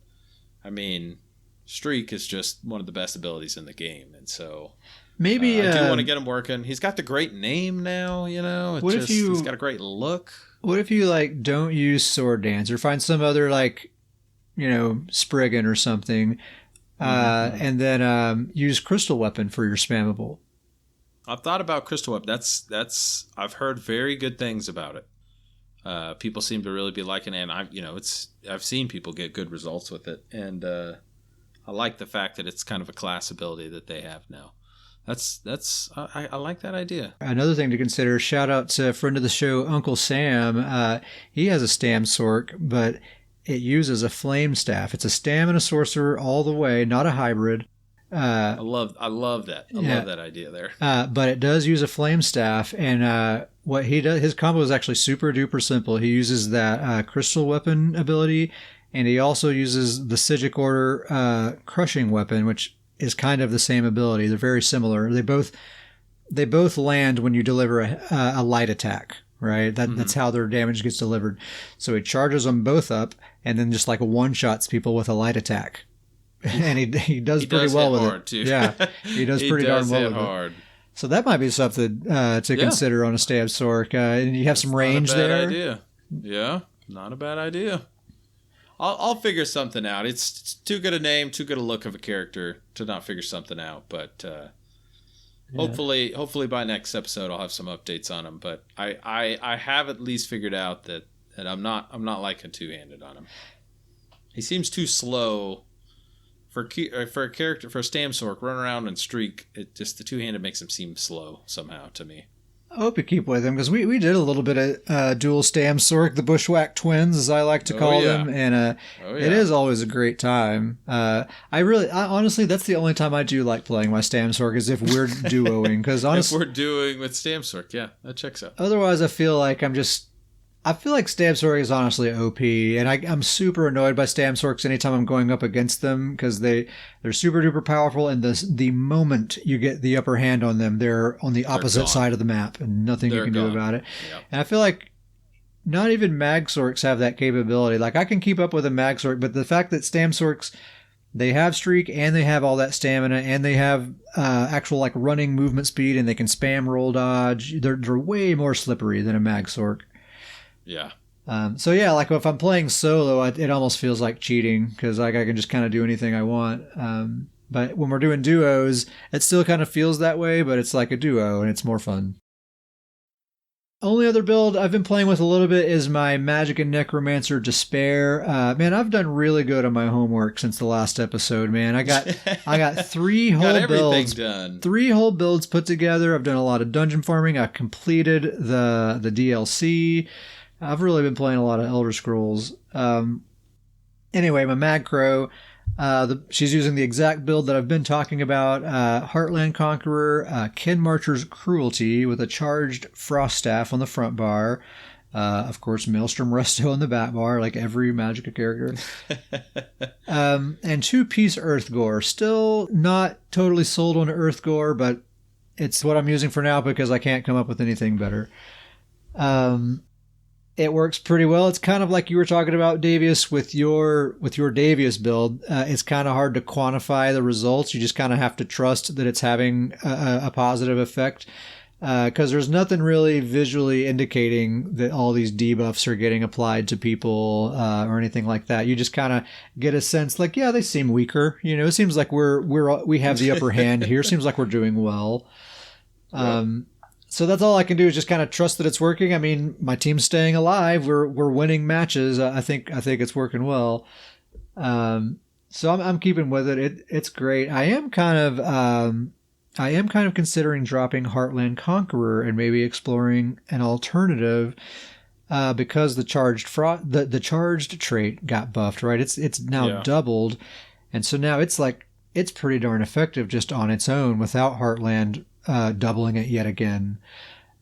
I mean, Streak is just one of the best abilities in the game, and so maybe I do want to get him working. He's got the great name now, he's got a great look. What if you don't use Sword Dance, or find some other Spriggan or something, and then use Crystal Weapon for your spammable? I've thought about Crystal Web. That's I've heard very good things about it. People seem to really be liking it, and I've seen people get good results with it, and I like the fact that it's kind of a class ability that they have now. I like that idea. Another thing to consider, shout out to a friend of the show, Uncle Sam. He has a StamSorc, but it uses a flame staff. It's a stamina sorcerer all the way, not a hybrid. I love that. I love that idea there. But it does use a flame staff, and what he does, his combo is actually super duper simple. He uses that crystal weapon ability, and he also uses the Sigic Order crushing weapon, which is kind of the same ability. They're very similar. They both land when you deliver a light attack, right? That's how their damage gets delivered. So he charges them both up, and then just like one-shots people with a light attack. And he does pretty well with it. Too. Yeah, he does pretty darn well with it. So that might be something to consider on a StamSorc. And you have some range there. Not a bad idea. Yeah, not a bad idea. I'll figure something out. It's too good a name, too good a look of a character to not figure something out. But hopefully by next episode I'll have some updates on him. But I have at least figured out that I'm not liking two-handed on him. He seems too slow for a character, for a StamSorc, run around and streak. It just, the two-handed makes him seem slow somehow to me. I hope you keep with him, because we did a little bit of dual StamSorc, the Bushwhack Twins, as I like to call them, and it is always a great time. I honestly, that's the only time I do like playing my StamSorc, is if we're duoing, because honestly, if we're doing with StamSorc, yeah, that checks out. Otherwise, I feel like StamSorc is honestly OP, and I'm super annoyed by StamSorcs anytime I'm going up against them, because they're super duper powerful, and the moment you get the upper hand on them, they're on the opposite side of the map, and nothing you can do about it. Yep. And I feel like not even MagSorcs have that capability. Like, I can keep up with a MagSorc, but the fact that StamSorcs, they have streak, and they have all that stamina, and they have actual like running movement speed, and they can spam roll dodge. They're way more slippery than a MagSorc. Yeah. So yeah, like if I'm playing solo, it almost feels like cheating, because like I can just kind of do anything I want. But when we're doing duos, it still kind of feels that way, but it's like a duo and it's more fun. Only other build I've been playing with a little bit is my Magic and Necromancer Despair. Man, I've done really good on my homework since the last episode, man. I got 3 whole builds done. 3 whole builds put together. I've done a lot of dungeon farming. I completed the DLC. I've really been playing a lot of Elder Scrolls. Anyway, my MagCro, she's using the exact build that I've been talking about. Heartland Conqueror, Ken Marcher's Cruelty with a charged Frost Staff on the front bar. Of course, Maelstrom Resto on the back bar, like every Magicka character. And 2-piece Earthgore. Still not totally sold on Earthgore, but it's what I'm using for now because I can't come up with anything better. It works pretty well. It's kind of like you were talking about, Davius, with your Davius build. It's kind of hard to quantify the results. You just kind of have to trust that it's having a positive effect, because there's nothing really visually indicating that all these debuffs are getting applied to people or anything like that. You just kind of get a sense like, yeah, they seem weaker. You know, it seems like we have the upper hand here. Seems like we're doing well. So that's all I can do is just kind of trust that it's working. I mean, my team's staying alive. We're winning matches. I think it's working well. So I'm keeping with it. It's great. I am kind of considering dropping Heartland Conqueror and maybe exploring an alternative, because the charged trait got buffed, right? It's now doubled, and so now it's pretty darn effective just on its own without Heartland doubling it yet again.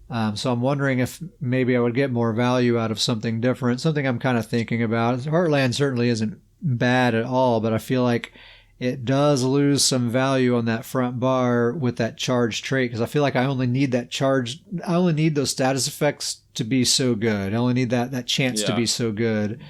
So I'm wondering if maybe I would get more value out of something different, something I'm kind of thinking about. Heartland certainly isn't bad at all, but I feel like it does lose some value on that front bar with that charged trait, because I feel like I only need those status effects to be so good. I only need that chance to be so good.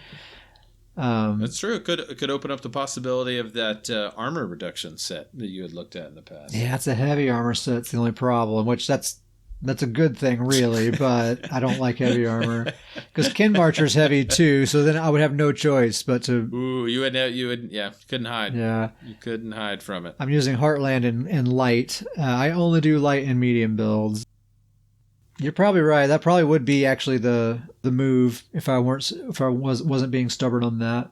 That's true. It could open up the possibility of that armor reduction set that you had looked at in the past. Yeah, it's a heavy armor set. It's the only problem, which that's that's a good thing, really, but I don't like heavy armor. Because Kin Marcher's heavy, too, so then I would have no choice but to... Ooh, you would, yeah, couldn't hide. Yeah. You couldn't hide from it. I'm using Heartland and light. I only do light and medium builds. You're probably right. That probably would be actually the move if I wasn't being stubborn on that.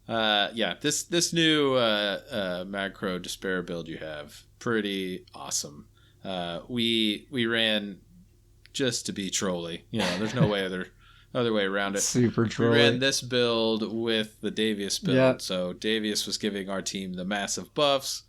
Yeah, this new MagCro Despair build you have, pretty awesome. We ran just to be trolly. You know, there's no way other way around it. Super trolly. We ran this build with the Davius build. Yep. So Davius was giving our team the massive buffs.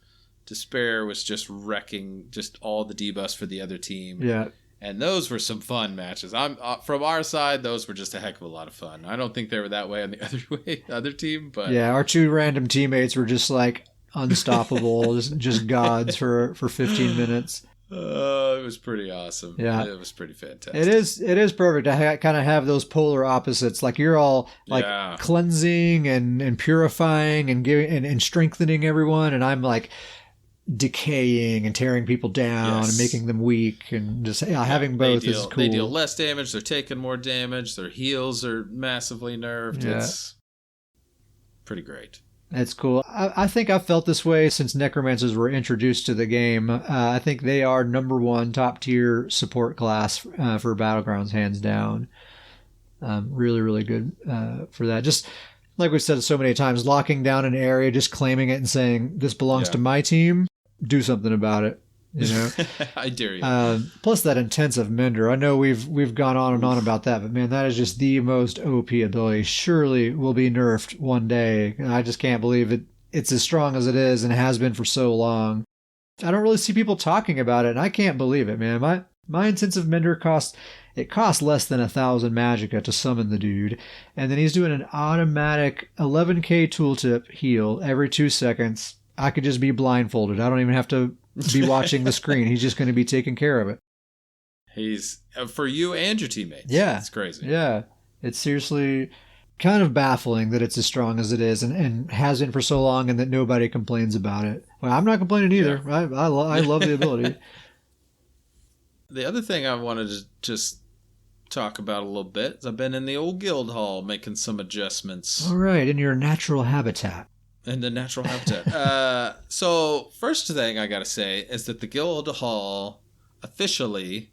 Despair was just wrecking just all the debuffs for the other team. Yeah. And those were some fun matches. I'm from our side, those were just a heck of a lot of fun. I don't think they were that way on the other team, but yeah, our two random teammates were just like unstoppable, just gods for 15 minutes. It was pretty awesome. Yeah, it was pretty fantastic. It is perfect. I kind of have those polar opposites. Like you're all like cleansing and purifying and giving and strengthening everyone, and I'm like decaying and tearing people down and making them weak, and just having both is cool. They deal less damage, they're taking more damage, their heals are massively nerfed. Yeah. It's pretty great. It's cool. I think I've felt this way since Necromancers were introduced to the game. I think they are #1 top tier support class for Battlegrounds, hands down. Really, really good for that. Just like we've said so many times, locking down an area, just claiming it and saying, this belongs to my team, do something about it. You know, I dare you. Plus that intensive Mender. I know we've gone on and on about that, but man, that is just the most OP ability. Surely will be nerfed one day. I just can't believe it's as strong as it is and has been for so long. I don't really see people talking about it, and I can't believe it, man. My intensive Mender costs less than 1,000 magicka to summon the dude, and then he's doing an automatic 11k tooltip heal every 2 seconds. I could just be blindfolded. I don't even have to be watching the screen. He's just going to be taking care of it. He's for you and your teammates. Yeah. It's crazy. Yeah. It's seriously kind of baffling that it's as strong as it is and has been for so long and that nobody complains about it. Well, I'm not complaining either. Yeah. I love the ability. The other thing I wanted to just talk about a little bit is I've been in the old guild hall making some adjustments. All right, in your natural habitat. In the natural habitat. So first thing I gotta say is that the guild hall officially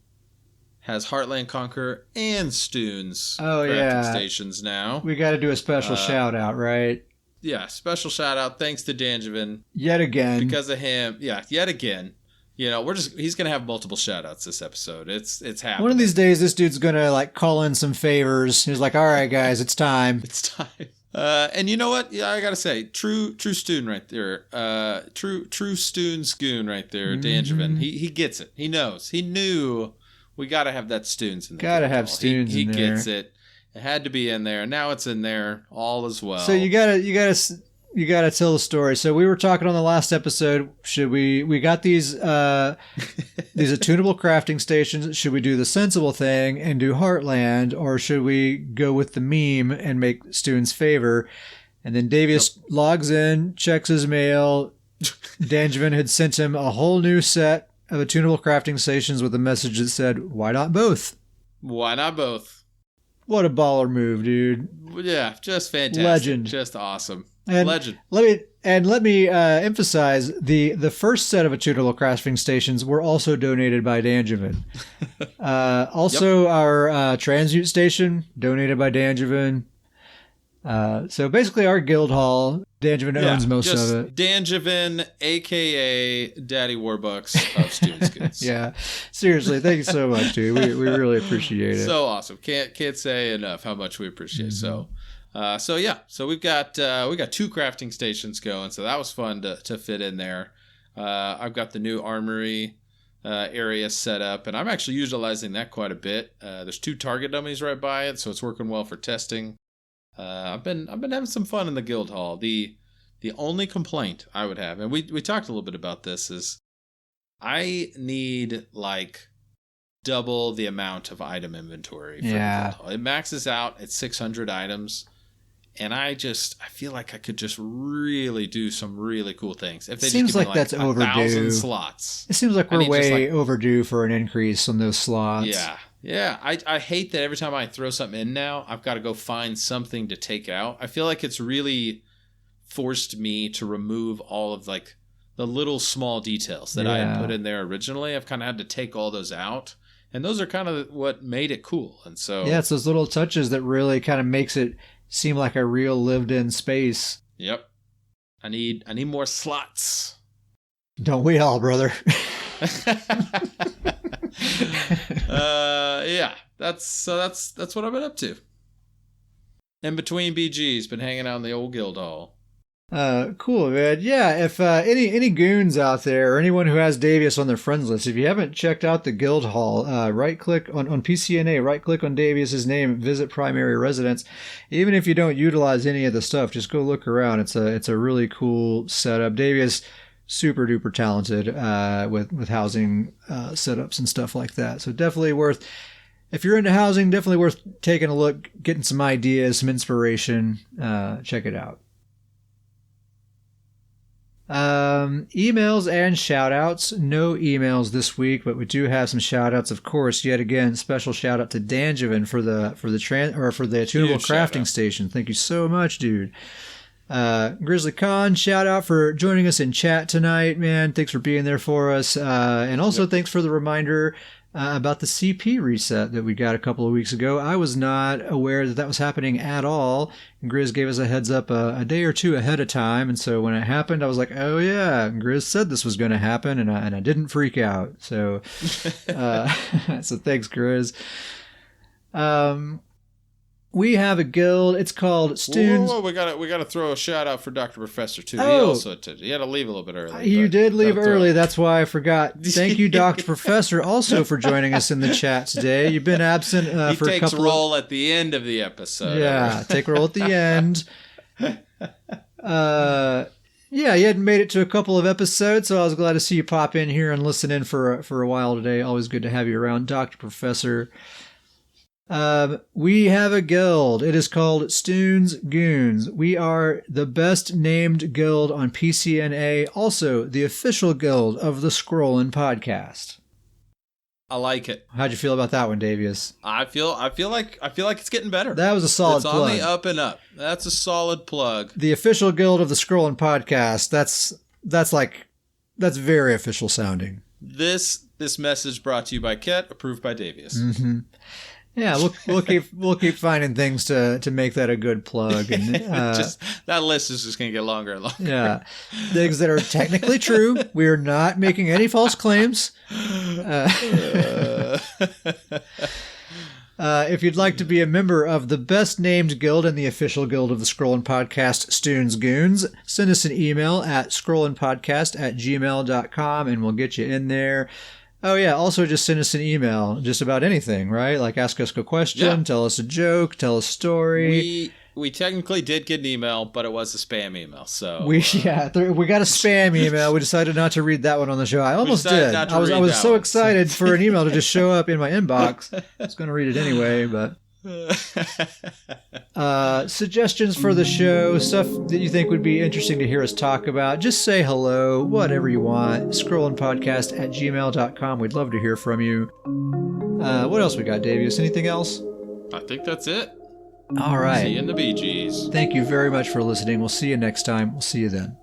has Heartland Conqueror and Stoon's crafting stations now. We got to do a special shout out, right? Yeah, special shout out. Thanks to Danjevin. Yet again. Because of him. Yeah, yet again. You know, he's going to have multiple shout outs this episode. It's happening. One of these days, this dude's going to like call in some favors. He's like, all right, guys, it's time. It's time. And you know what? Yeah, I got to say, true Stoon right there. True Stoon's goon right there, Danjevin. He gets it. He knows. He knew we got to have that Stoons in there. Got to have Stoons in there. He gets it. It had to be in there. Now it's in there all as well. So you gotta tell the story. So we were talking on the last episode. Should we got these attunable crafting stations? Should we do the sensible thing and do Heartland, or should we go with the meme and make Stoon's favor? And then Davius logs in, checks his mail. Danjevin had sent him a whole new set of attunable crafting stations with a message that said, "Why not both? Why not both?" What a baller move, dude! Yeah, just fantastic. Legend, just awesome. And legend. Let me emphasize the first set of attunable crafting stations were also donated by Danjevin. Also, our transmute station donated by Danjevin. So basically, our guild hall, Danjevin owns most of it. Danjevin, aka Daddy Warbucks of Students Goods. Yeah, seriously, thank you so much, dude. We really appreciate it. So awesome. Can't say enough how much we appreciate. So we've got 2 crafting stations going, so that was fun to fit in there. I've got the new armory area set up, and I'm actually utilizing that quite a bit. There's 2 target dummies right by it, so it's working well for testing. I've been having some fun in the guild hall. The only complaint I would have, and we talked a little bit about this, is I need like double the amount of item inventory for the guild hall. It maxes out at 600 items. And I feel like I could just really do some really cool things. If they seems just give like me that's overdue. 1,000 slots. It seems like we're way overdue for an increase on those slots. Yeah. Yeah. I hate that every time I throw something in now, I've got to go find something to take out. I feel like it's really forced me to remove all of like the little small details that I had put in there originally. I've kind of had to take all those out. And those are kind of what made it cool. And so... Yeah, it's those little touches that really kind of makes it seem like a real lived-in space. Yep. I need more slots. Don't we all, brother? Yeah. That's what I've been up to. In between BGs, been hanging out in the old guild hall. Cool, man. Yeah, if any goons out there or anyone who has Davius on their friends list, if you haven't checked out the guild hall, right click on PCNA, right click on Davius's name, visit primary residence. Even if you don't utilize any of the stuff, just go look around. It's a really cool setup. Davius super duper talented with housing setups and stuff like that. So definitely worth, if you're into housing, definitely worth taking a look, getting some ideas, some inspiration. Check it out. Emails and shout outs. No emails this week, but we do have some shout outs, of course. Yet again, special shout out to Danjavan for the tunable crafting station. Thank you so much, dude. Grizzly Khan, shout out for joining us in chat tonight, man. Thanks for being there for us. And also thanks for the reminder about the CP reset that we got a couple of weeks ago. I was not aware that was happening at all. Grizz gave us a heads up a day or two ahead of time, and so when it happened, I was like, "Oh yeah!" Grizz said this was going to happen, and I didn't freak out. So, so thanks, Grizz. We have a guild. It's called Stoons. Whoa, we gotta throw a shout out for Dr. Professor too. Oh, he also he had to leave a little bit early. You did leave early. That's why I forgot. Thank you, Dr. Professor, also for joining us in the chat today. You've been absent for a couple. He takes roll at the end of the episode. Yeah, take roll at the end. Yeah, you hadn't made it to a couple of episodes, so I was glad to see you pop in here and listen in for a while today. Always good to have you around, Dr. Professor. We have a guild. It is called Stoons Goons. We are the best named guild on PCNA, also the official guild of the Scrollin' podcast. I like it. How'd you feel about that one, Davius? I feel like it's getting better. That was a solid plug. It's on the up and up. That's a solid plug. The official guild of the Scrollin' podcast. That's very official sounding. This message brought to you by Ket, approved by Davius. Mm-hmm. Yeah, we'll keep finding things to make that a good plug, and that list is just gonna get longer and longer. Yeah, things that are technically true. We are not making any false claims. If you'd like to be a member of the best named guild and the official guild of the Scrollin' Podcast, Stoons Goons, send us an email at scrollinpodcast@gmail.com and we'll get you in there. Oh, yeah. Also, just send us an email just about anything, right? Like ask us a question, tell us a joke, tell a story. We technically did get an email, but it was a spam email. So we got a spam email. We decided not to read that one on the show. I almost did. I was so excited for an email to just show up in my inbox. I was going to read it anyway, but... suggestions for the show, stuff that you think would be interesting to hear us talk about, just say hello, whatever you want. scrollinpodcast@gmail.com. We'd love to hear from you. What else we got, Davius? Anything else? I think that's it. All right. See you in the BGs. Thank you very much for listening. We'll see you next time. We'll see you then.